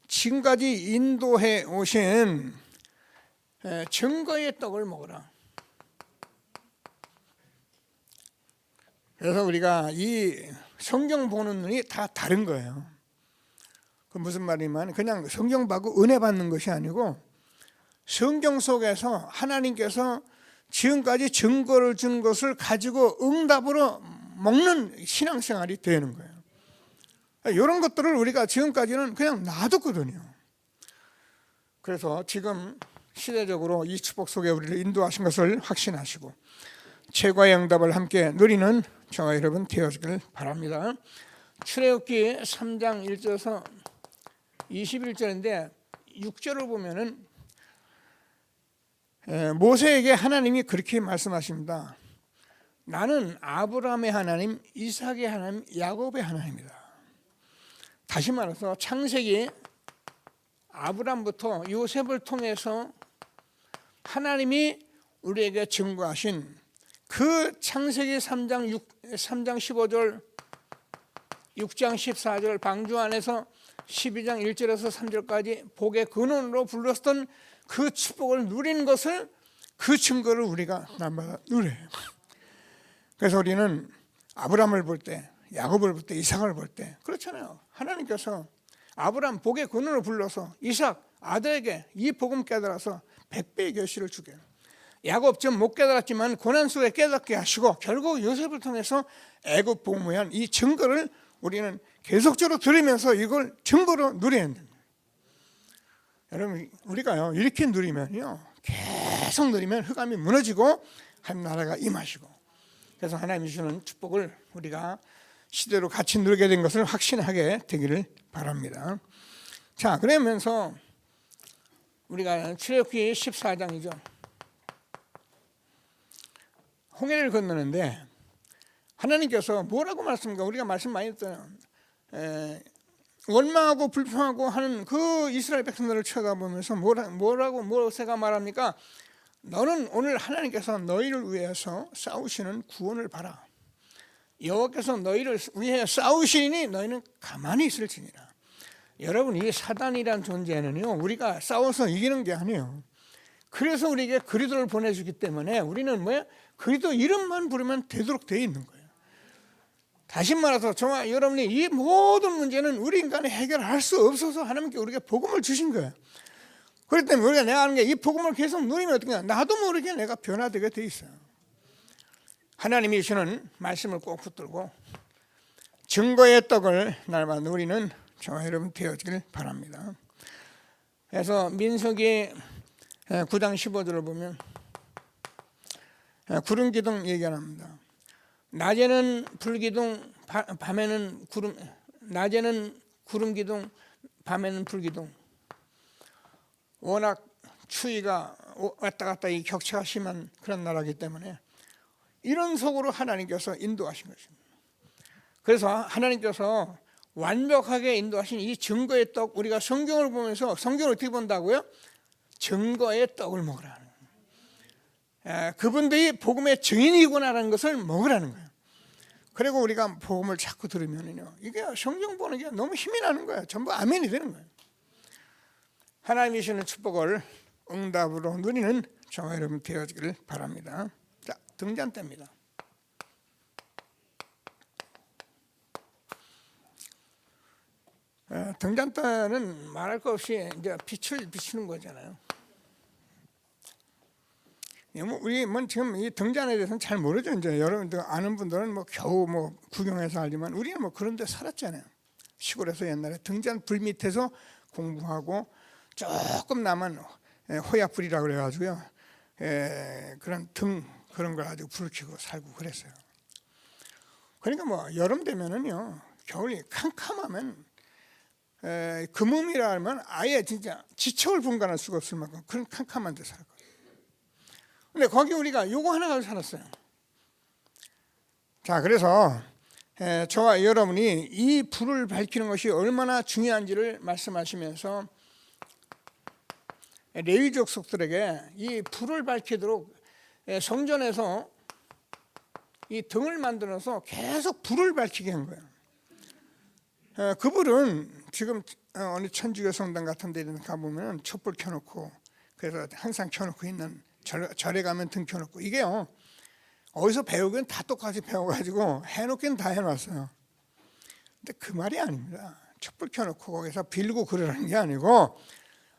지금까지 인도해 오신 증거의 떡을 먹으라. 그래서 우리가 이 성경 보는 눈이 다 다른 거예요. 그 무슨 말이면 그냥 성경 받고 은혜 받는 것이 아니고 성경 속에서 하나님께서 지금까지 증거를 준 것을 가지고 응답으로 먹는 신앙생활이 되는 거예요. 이런 것들을 우리가 지금까지는 그냥 놔뒀거든요. 그래서 지금 시대적으로 이 축복 속에 우리를 인도하신 것을 확신하시고 최고의 응답을 함께 누리는 저와 여러분 되어지길 바랍니다. 출애굽기 3장 1절에서 21절인데 6절을 보면은 모세에게 하나님이 그렇게 말씀하십니다. 나는 아브라함의 하나님, 이삭의 하나님, 야곱의 하나님이다. 다시 말해서 창세기 아브라함부터 요셉을 통해서 하나님이 우리에게 증거하신 그 창세기 3장 15절, 6장 14절, 방주 안에서 12장 1절에서 3절까지 복의 근원으로 불렀던 그 축복을 누린 것을, 그 증거를 우리가 날마다 누려요. 그래서 우리는 아브라함을 볼 때, 야곱을 볼 때, 이삭을 볼 때 그렇잖아요. 하나님께서 아브라함 복의 근원으로 불러서 이삭 아들에게 이 복음 깨달아서 100배의 결실을 주게, 야곱 좀 못 깨달았지만 고난 속에 깨닫게 하시고 결국 요셉을 통해서 애굽 복무한 이 증거를 우리는 계속적으로 들으면서 이걸 증거로 누려야 된다. 여러분, 우리가요 이렇게 누리면요 계속 누리면 흑암이 무너지고 한 나라가 임하시고, 그래서 하나님이 주시는 축복을 우리가 시대로 같이 누리게 된 것을 확신하게 되기를 바랍니다. 자, 그러면서 우리가 출애굽기 14장이죠. 홍해를 건너는데 하나님께서 뭐라고 말씀합니까? 우리가 말씀 많이 했잖아요. 원망하고 불평하고 하는 그 이스라엘 백성들을 쳐다보면서 뭐라고 모세가 말합니까? 너는 오늘 하나님께서 너희를 위해서 싸우시는 구원을 봐라. 여호와께서 너희를 위해 싸우시니 너희는 가만히 있을지니라. 여러분, 이 사단이란 존재는요 우리가 싸워서 이기는 게 아니에요. 그래서 우리에게 그리스도를 보내주기 때문에 우리는 그리스도 이름만 부르면 되도록 되어 있는 거예요. 다시 말해서 저와 여러분이 이 모든 문제는 우리 인간이 해결할 수 없어서 하나님께 우리에게 복음을 주신 거예요. 그렇기 때문에 우리가 내가 하는 게 이 복음을 계속 누리면 어떻게 하냐, 나도 모르게 내가 변화되게 돼 있어요. 하나님이 주시는 말씀을 꼭 붙들고 증거의 떡을 날마다 누리는 저와 여러분 되어지길 바랍니다. 그래서 민수기 9장 15절을 보면 구름 기둥 얘기가 납니다. 낮에는 불기둥, 밤에는 구름, 낮에는 구름 기둥, 밤에는 불기둥. 워낙 추위가 왔다 갔다 이 격차가 심한 그런 나라이기 때문에 이런 속으로 하나님께서 인도하신 것입니다. 그래서 하나님께서 완벽하게 인도하신 이 증거의 떡, 우리가 성경을 보면서 성경을 어떻게 본다고요? 증거의 떡을 먹으라는 거예요. 그분들이 복음의 증인이구나라는 것을 먹으라는 거예요. 그리고 우리가 복음을 자꾸 들으면요 이게 성경 보는 게 너무 힘이 나는 거예요. 전부 아멘이 되는 거예요. 하나님이 주시는 축복을 응답으로 누리는 저와 여러분 되어지기를 바랍니다. 자, 등잔 때입니다. 등잔대는 말할 것 없이 이제 빛을 비추는 거잖아요. 우리 지금 이 등잔에 대해서는 잘 모르죠. 이제 여러분들 아는 분들은 겨우 구경해서 알지만 우리는 그런 데 살았잖아요. 시골에서 옛날에 등잔 불 밑에서 공부하고 조금 남은 호약불이라고 그래가지고요. 그런 그런 걸 가지고 불을 켜고 살고 그랬어요. 그러니까 여름 되면은요, 겨울이 캄캄하면 그 몸이라 하면 아예 진짜 지척을 분간할 수가 없을 만큼 그런 캄캄한 데 살았거든요. 근데 거기 우리가 요거 하나 가지고 살았어요. 자, 그래서 저와 여러분이 이 불을 밝히는 것이 얼마나 중요한지를 말씀하시면서 레위 족속들에게 이 불을 밝히도록 성전에서 이 등을 만들어서 계속 불을 밝히게 한 거예요. 그 불은 지금 어느 천주교 성당 같은 데 가보면 촛불 켜놓고, 그래서 항상 켜놓고 있는, 절에 가면 등 켜놓고, 이게요 어디서 배우긴 다 똑같이 배워가지고 해놓긴 다 해놨어요. 근데 그 말이 아닙니다. 촛불 켜놓고 거기서 빌고 그러는 게 아니고,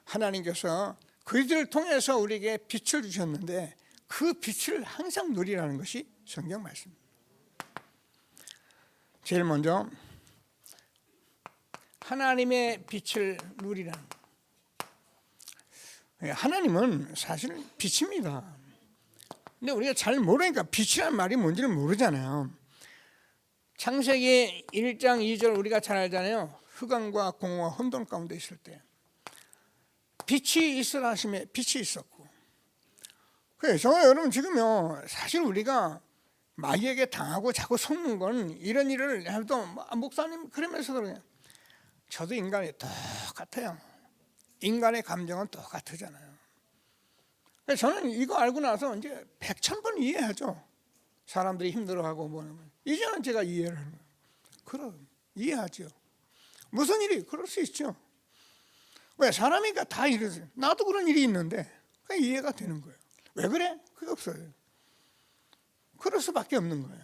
하나님께서 그들을 통해서 우리에게 빛을 주셨는데 그 빛을 항상 누리라는 것이 성경 말씀입니다. 제일 먼저 하나님의 빛을 누리라는 거예요. 하나님은 사실 빛입니다. 근데 우리가 잘 모르니까 빛이란 말이 뭔지를 모르잖아요. 창세기 1장 2절 우리가 잘 알잖아요. 흑암과 공허와 혼돈 가운데 있을 때 빛이 있으라 하심에 빛이 있었고. 그래서 여러분 지금요, 사실 우리가 마귀에게 당하고 자꾸 속는 건 이런 일을 해도 목사님 그러면서 그래요. 저도 인간이 똑같아요. 인간의 감정은 똑같잖아요. 저는 이거 알고 나서 이제 100,000번 이해하죠. 사람들이 힘들어하고 뭐냐면 이제는 제가 이해를 하는 거예요. 그럼 이해하죠. 무슨 일이 그럴 수 있죠. 왜? 사람이니까 다 이러지. 나도 그런 일이 있는데 이해가 되는 거예요. 왜 그래? 그게 없어요. 그럴 수밖에 없는 거예요.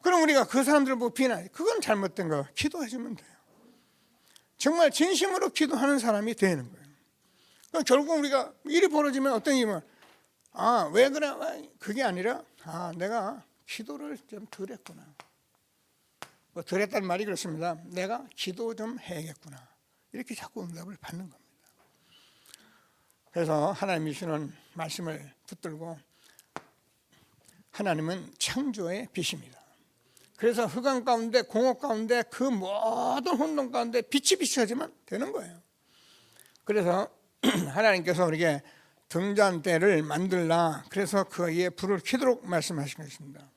그럼 우리가 그 사람들을 보고 비난해. 그건 잘못된 거. 기도해주면 돼요. 정말 진심으로 기도하는 사람이 되는 거예요. 그럼 결국 우리가 일이 벌어지면 어떤 일이면 왜 그래? 그게 아니라 내가 기도를 좀 덜 했구나. 덜 했다는 말이 그렇습니다. 내가 기도 좀 해야겠구나. 이렇게 자꾸 응답을 받는 겁니다. 그래서 하나님이 주시는 말씀을 붙들고, 하나님은 창조의 빛입니다. 그래서 흑암 가운데 공허 가운데 그 모든 혼돈 가운데 빛이 비춰지면 되는 거예요. 그래서 하나님께서 우리에게 등잔대를 만들라, 그래서 그 위에 불을 켜도록 말씀하신 것입니다.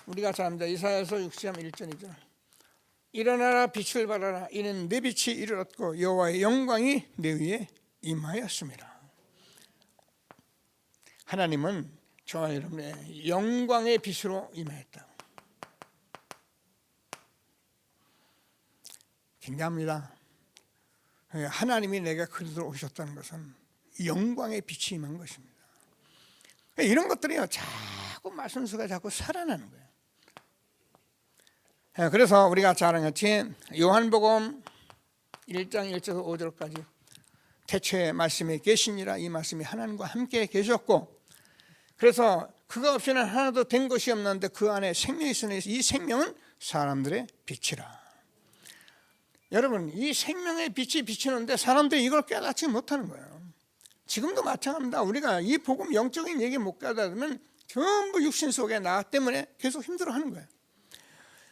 우리가 잘 압니다. 이사야서 60장 1절 2절 일어나라 빛을 발하라 이는 내 빛이 이르렀고 여호와의 영광이 내 위에 임하였습니다. 하나님은 저와 여러분의 영광의 빛으로 임하였다. 굉장합니다. 하나님이 내게 그리로 오셨다는 것은 영광의 빛이 임한 것입니다. 이런 것들이요 자꾸 말씀수가 자꾸 살아나는 거예요. 그래서 우리가 잘 아는 같이 요한복음 1장 1절에서 5절까지 태초에 말씀이 계시니라, 이 말씀이 하나님과 함께 계셨고, 그래서 그가 없이는 하나도 된 것이 없는데 그 안에 생명이 있으니 이 생명은 사람들의 빛이라. 여러분, 이 생명의 빛이 비치는데 사람들이 이걸 깨닫지 못하는 거예요. 지금도 마찬가지입니다. 우리가 이 복음 영적인 얘기 못 깨닫으면 전부 육신 속에 나 때문에 계속 힘들어하는 거예요.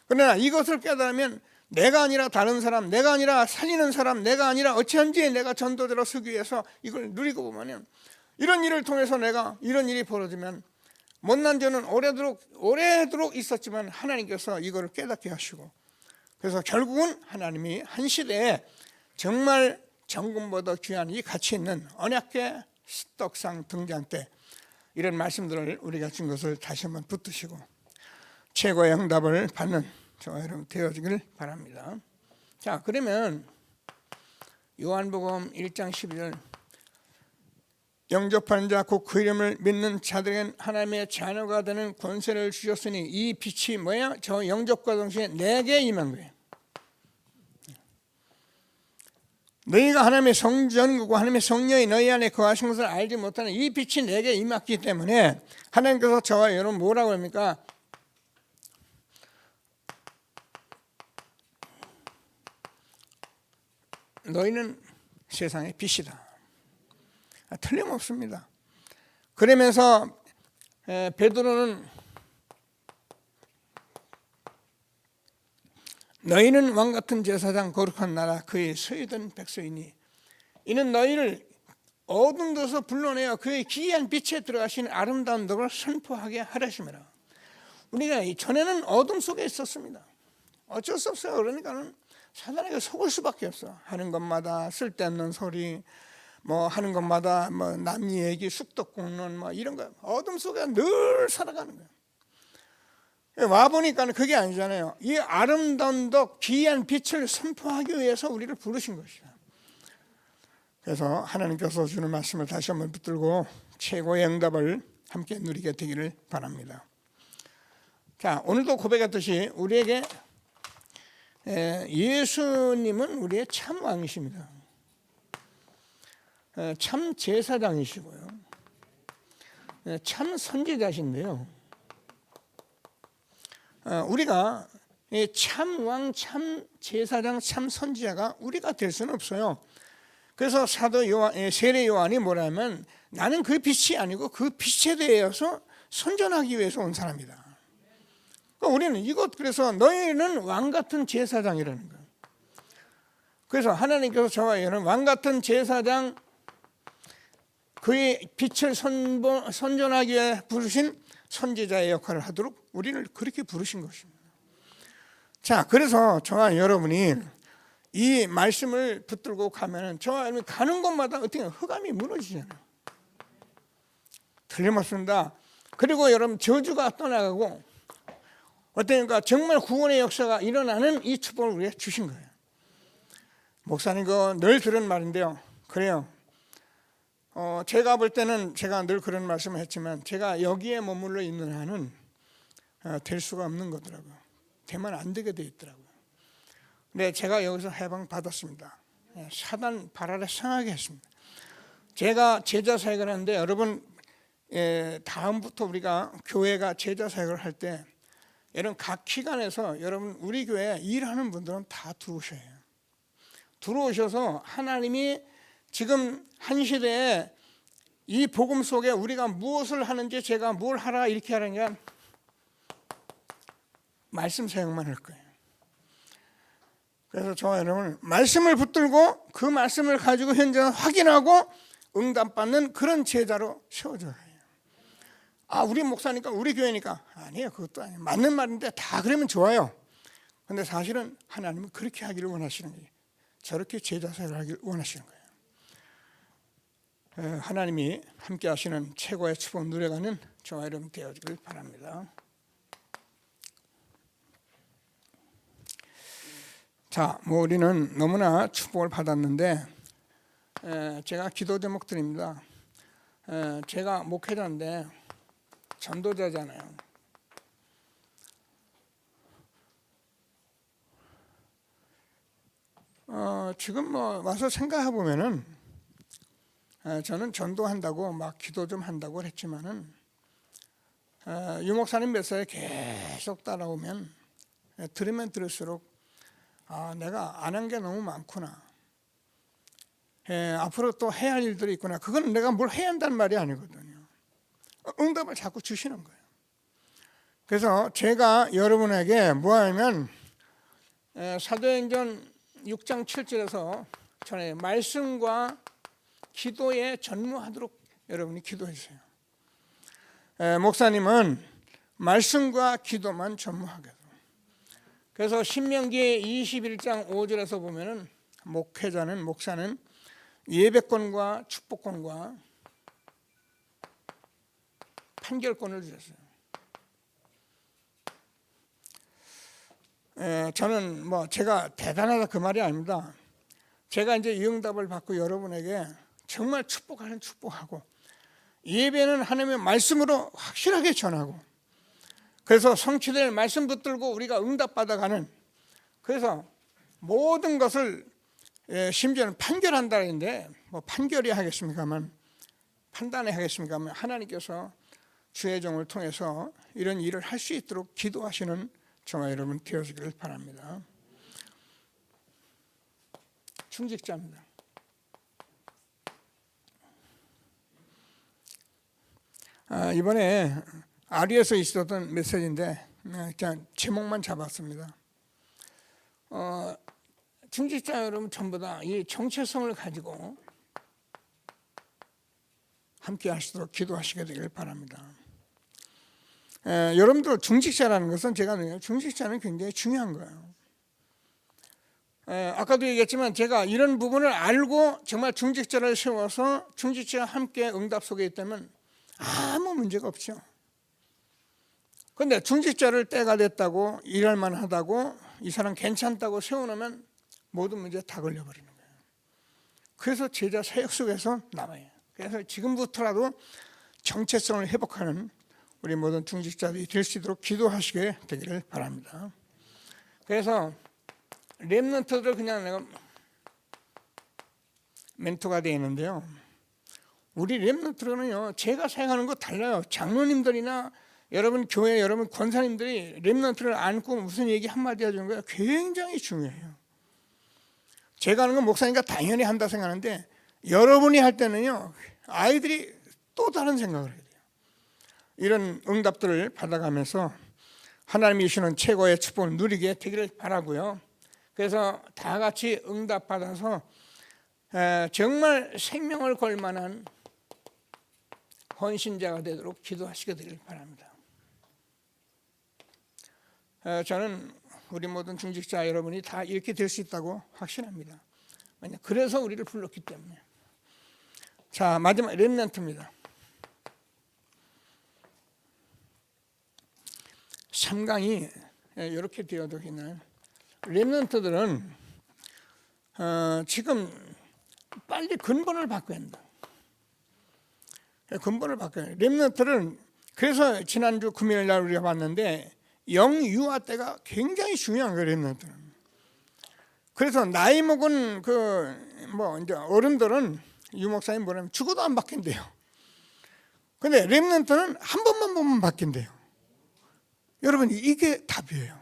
그러나 이것을 깨달으면 내가 아니라 다른 사람, 내가 아니라 살리는 사람, 내가 아니라 어찌한지 내가 전도자로 서기 위해서 이걸 누리고 보면, 이런 일을 통해서 내가 이런 일이 벌어지면 못난 죄는 오래도록 있었지만 하나님께서 이거를 깨닫게 하시고, 그래서 결국은 하나님이 한 시대에 정말 정금보다 귀한 이 가치 있는 언약궤 떡상 등잔대, 이런 말씀들을 우리가 준 것을 다시 한번 붙드시고 최고의 응답을 받는 저와 여러분 되어지길 바랍니다. 자, 그러면 요한복음 1장 12절 영접하는 자 곧 그 이름을 믿는 자들에겐 하나님의 자녀가 되는 권세를 주셨으니 이 빛이 뭐야? 저 영접과 동시에 내게 임한 거예요. 너희가 하나님의 성전이고 하나님의 성령이 너희 안에 거하신 것을 알지 못하는 이 빛이 내게 임했기 때문에 하나님께서 저와 여러분 뭐라고 합니까? 너희는 세상의 빛이다. 틀림없습니다. 그러면서 베드로는 너희는 왕같은 제사장 거룩한 나라 그의 서유던 백성이니 이는 너희를 어둠 데서 불러내어 그의 기이한 빛에 들어가신 아름다운 덕을 선포하게 하려심이라. 우리가 전에는 어둠 속에 있었습니다. 어쩔 수 없어요. 그러니까는 사단에게 속을 수밖에 없어. 하는 것마다 쓸데없는 소리, 뭐 하는 것마다 뭐 남 얘기, 쑥덕공론 뭐 이런 거 어둠 속에 늘 살아가는 거예요. 와 보니까는 그게 아니잖아요. 이 아름다운 덕, 귀한 빛을 선포하기 위해서 우리를 부르신 것이야. 그래서 하나님께서 주는 말씀을 다시 한번 붙들고 최고의 응답을 함께 누리게 되기를 바랍니다. 자, 오늘도 고백했듯이 우리에게 예수님은 우리의 참 왕이십니다. 참 제사장이시고요. 참 선지자신데요. 우리가 참 왕, 참 제사장, 참 선지자가 우리가 될 수는 없어요. 그래서 사도 요한, 세례 요한이 뭐라면 나는 그 빛이 아니고 그 빛에 대해서 선전하기 위해서 온 사람이다. 우리는 이것 그래서 너희는 왕 같은 제사장이라는 거예요. 그래서 하나님께서 저와 여러분 왕 같은 제사장 그의 빛을 선전하기 위해 부르신 선지자의 역할을 하도록 우리를 그렇게 부르신 것입니다. 자, 그래서 저와 여러분이 이 말씀을 붙들고 가면은 저와 여러분이 가는 곳마다 어떻게 흑암이 무너지잖아요. 틀림없습니다. 그리고 여러분 저주가 떠나가고 어떠니까 정말 구원의 역사가 일어나는 이 축복을 우리가 주신 거예요. 목사님 그 늘 들은 말인데요. 그래요. 제가 볼 때는 제가 늘 그런 말씀을 했지만 제가 여기에 머물러 있는 한은 될 수가 없는 거더라고요. 되면 안 되게 돼 있더라고요. 근데 제가 여기서 해방 받았습니다. 사단 발 아래 상하게 했습니다. 제가 제자 사역을 하는데 여러분 다음부터 우리가 교회가 제자 사역을 할 때 여러분 각 기관에서 여러분 우리 교회에 일하는 분들은 다 들어오셔야 해요. 들어오셔서 하나님이 지금 한 시대에 이 복음 속에 우리가 무엇을 하는지 제가 뭘 하라 이렇게 하는 게 말씀 사역만 할 거예요. 그래서 저와 여러분 말씀을 붙들고 그 말씀을 가지고 현재 확인하고 응답받는 그런 제자로 세워줘야 해요. 아, 우리 목사니까 우리 교회니까 아니에요. 그것도 아니에요. 맞는 말인데 다 그러면 좋아요. 근데 사실은 하나님은 그렇게 하기를 원하시는 거예요. 저렇게 제자 사역을 하기를 원하시는 거예요. 하나님이 함께 하시는 최고의 축복 누려가는 저와 여러분 되어지길 바랍니다. 자, 우리는 너무나 축복을 받았는데 제가 기도 제목 드립니다. 제가 목회자인데 전도자잖아요. 지금 와서 생각해 보면은 저는 전도한다고 막 기도 좀 한다고 했지만은 유 목사님 몇 살에 계속 따라오면 들으면 들을수록 내가 안 한 게 너무 많구나. 앞으로 또 해야 할 일들이 있구나. 그건 내가 뭘 해야 한다는 말이 아니거든요. 응답을 자꾸 주시는 거예요. 그래서 제가 여러분에게 뭐하냐면 사도행전 6장 7절에서 전에 말씀과 기도에 전무하도록 여러분이 기도해 주세요. 목사님은 말씀과 기도만 전무하게. 그래서 신명기 21장 5절에서 보면은 목사는 예배권과 축복권과 판결권을 주셨어요. 저는 제가 대단하다 그 말이 아닙니다. 제가 이제 이 응답을 받고 여러분에게 정말 축복하고 예배는 하나님의 말씀으로 확실하게 전하고 그래서 성취될 말씀 붙들고 우리가 응답받아가는 그래서 모든 것을 심지어는 판결한다는데 뭐 판결이 하겠습니까만 판단이 하겠습니까만 하나님께서 주의 종을 통해서 이런 일을 할 수 있도록 기도하시는 저와 여러분 되어지기를 바랍니다. 중직자입니다. 이번에 아리에서 있었던 메시지인데 그냥 제목만 잡았습니다. 중직자 여러분 전부 다 이 정체성을 가지고 함께 하시도록 기도하시게 되길 바랍니다. 여러분들 중직자라는 것은 중직자는 굉장히 중요한 거예요. 아까도 얘기했지만 제가 이런 부분을 알고 정말 중직자를 세워서 중직자와 함께 응답 속에 있다면 아무 문제가 없죠. 그런데 중직자를 때가 됐다고 일할 만하다고 이 사람 괜찮다고 세워놓으면 모든 문제 다 걸려버리는 거예요. 그래서 제자 사역 속에서 나와요. 그래서 지금부터라도 정체성을 회복하는 우리 모든 중직자들이 될 수 있도록 기도하시게 되기를 바랍니다. 그래서 렘넌트들 그냥 내가 멘토가 되어 있는데요. 우리 렘넌트로는요, 제가 생각하는 거 달라요. 장로님들이나 여러분 교회 여러분 권사님들이 렘넌트를 안고 무슨 얘기 한마디 해주는 거예요. 굉장히 중요해요. 제가 하는 건 목사니까 당연히 한다 생각하는데 여러분이 할 때는요, 아이들이 또 다른 생각을 해야 돼요. 이런 응답들을 받아가면서 하나님이 주시는 최고의 축복을 누리게 되기를 바라고요. 그래서 다 같이 응답 받아서 정말 생명을 걸 만한 헌신자가 되도록 기도하시게 되길 바랍니다. 저는 우리 모든 중직자 여러분이 다 이렇게 될 수 있다고 확신합니다. 그래서 우리를 불렀기 때문에. 자, 마지막 렘넌트입니다. 3강이 이렇게 되어도 있나요? 렘넌트들은 지금 빨리 근본을 바꿔야 한다. 근본을 바꿔야 해요. 렘넌트는 그래서 지난주 금요일 날 우리가 봤는데 영유아 때가 굉장히 중요한 거예요. 렘넌트는. 그래서 나이 먹은 이제 어른들은 유목사님 뭐냐면 죽어도 안 바뀐대요. 근데 렘넌트는 한 번만 보면 바뀐대요. 여러분 이게 답이에요.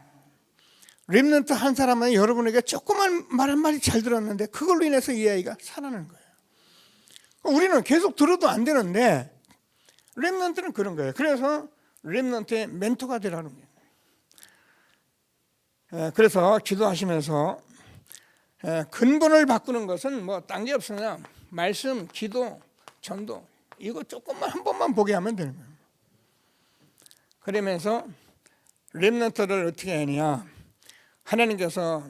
렘넌트 한 사람은 여러분에게 조그만 말 한마디 잘 들었는데 그걸로 인해서 이 아이가 살아나는 거예요. 우리는 계속 들어도 안 되는데 렘넌트는 그런 거예요. 그래서 렘넌트의 멘토가 되라는 거예요. 그래서 기도하시면서 근본을 바꾸는 것은 뭐 딴 게 없으나 말씀, 기도, 전도 이거 조금만 한 번만 보게 하면 되는 거예요. 그러면서 렘넌트를 어떻게 하느냐? 하나님께서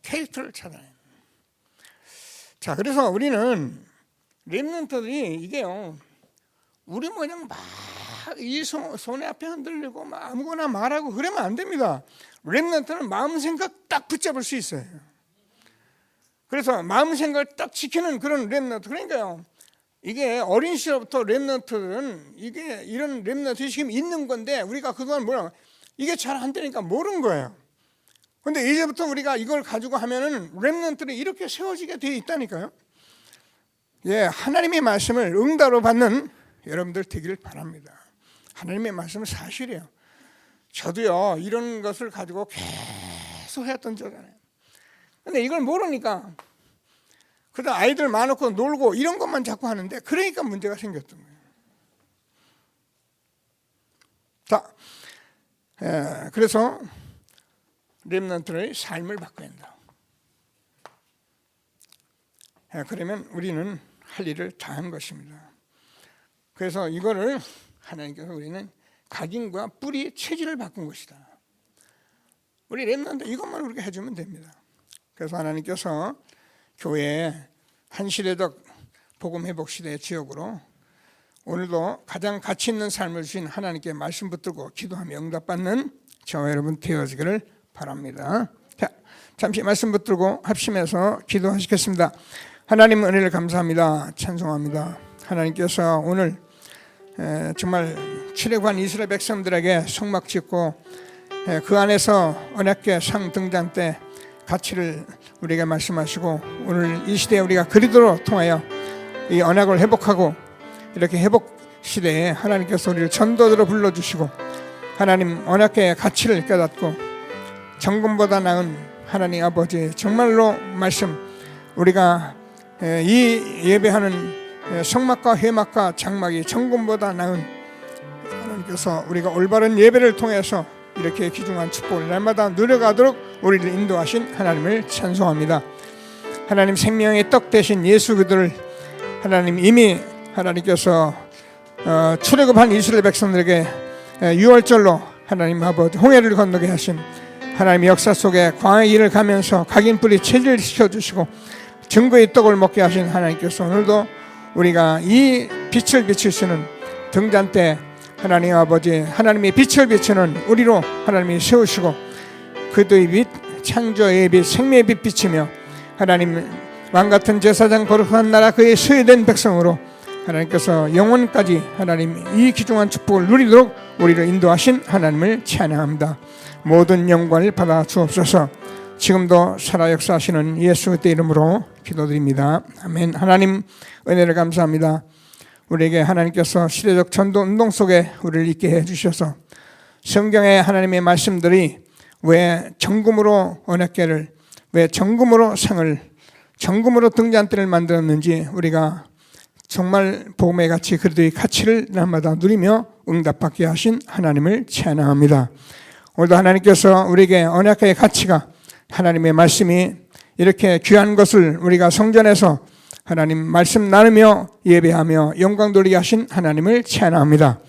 캐릭터를 찾아내요. 자, 그래서 우리는 렘넌트들이 이게요, 우리 그냥 막 이 손에 앞에 흔들리고 막 아무거나 말하고 그러면 안 됩니다. 렘넌트는 마음 생각 딱 붙잡을 수 있어요. 그래서 마음 생각을 딱 지키는 그런 렘넌트. 그러니까요, 이게 어린 시절부터 렘넌트는 이게 이런 렘넌트가 지금 있는 건데 우리가 그동안 이게 잘 안 되니까 모르는 거예요. 근데 이제부터 우리가 이걸 가지고 하면은 렘넌트는 이렇게 세워지게 되어 있다니까요. 예, 하나님의 말씀을 응답으로 받는 여러분들 되기를 바랍니다. 하나님의 말씀은 사실이에요. 저도요, 이런 것을 가지고 계속 했던 적이잖아요. 근데 이걸 모르니까 그러다 아이들 많고 놀고 이런 것만 자꾸 하는데 그러니까 문제가 생겼던 거예요. 자, 그래서 렘넌트의 삶을 바꿔야 한다. 그러면 우리는 할 일을 다 한 것입니다. 그래서 이거를 하나님께서 우리는 각인과 뿌리 체질을 바꾼 것이다. 우리 렘넌트 이것만 우리가 해주면 됩니다. 그래서 하나님께서 교회 한시대적 복음회복 시대의 지역으로 오늘도 가장 가치 있는 삶을 주신 하나님께 말씀 붙들고 기도하며 응답받는 저와 여러분 되어지기를 바랍니다. 자, 잠시 말씀 붙들고 합심해서 기도하시겠습니다. 하나님 은혜를 감사합니다. 찬송합니다. 하나님께서 오늘 정말 출애굽한 이스라엘 백성들에게 속막 짓고 그 안에서 언약궤 상 등잔 때 가치를 우리에게 말씀하시고 오늘 이 시대에 우리가 그리스도로 통하여 이 언약을 회복하고 이렇게 회복 시대에 하나님께서 우리를 전도자로 불러주시고 하나님 언약궤의 가치를 깨닫고 정금보다 나은 하나님 아버지 정말로 말씀 우리가 이 예배하는 성막과 회막과 장막이 정금보다 나은 하나님께서 우리가 올바른 예배를 통해서 이렇게 귀중한 축복을 날마다 누려가도록 우리를 인도하신 하나님을 찬송합니다. 하나님 생명의 떡 대신 예수 그들을 하나님 이미 하나님께서 출애굽한 이스라엘 백성들에게 6월절로 하나님 아버지 홍해를 건너게 하신 하나님의 역사 속에 광야의 길을 가면서 각인뿌리 체질을 시켜주시고 증거의 떡을 먹게 하신 하나님께서 오늘도 우리가 이 빛을 비추시는 등잔 때 하나님 아버지 하나님의 빛을 비추는 우리로 하나님이 세우시고 그들의 빛 창조의 빛 생명의 빛 비치며 하나님 왕같은 제사장 거룩한 나라 그의 소유된 백성으로 하나님께서 영원까지 하나님 이 귀중한 축복을 누리도록 우리를 인도하신 하나님을 찬양합니다. 모든 영광을 받아 주옵소서. 지금도 살아 역사하시는 예수 그리스도의 이름으로 기도드립니다. 아멘. 하나님 은혜를 감사합니다. 우리에게 하나님께서 시대적 전도 운동 속에 우리를 있게 해주셔서 성경의 하나님의 말씀들이 왜 정금으로 언약궤를 왜 정금으로 상을 정금으로 등잔대를 만들었는지 우리가 정말 복음의 가치 그리스도의 가치를 날마다 누리며 응답받게 하신 하나님을 찬양합니다. 오늘도 하나님께서 우리에게 언약궤의 가치가 하나님의 말씀이 이렇게 귀한 것을 우리가 성전에서 하나님 말씀 나누며 예배하며 영광 돌리게 하신 하나님을 찬양합니다.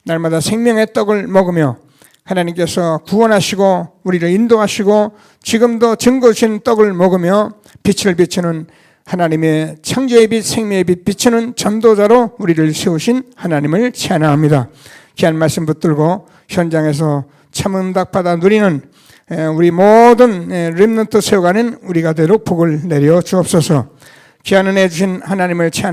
날마다 생명의 떡을 먹으며 하나님께서 구원하시고 우리를 인도하시고 지금도 증거 주신 떡을 먹으며 빛을 비추는 하나님의 창조의 빛 생명의 빛 비추는 전도자로 우리를 세우신 하나님을 찬양합니다. 귀한 말씀 붙들고 현장에서 참 응답 받아 누리는 우리 모든 렘넌트 세워가는 우리가 되도록 복을 내려 주옵소서. 귀한 은혜 주신 하나님을 찬양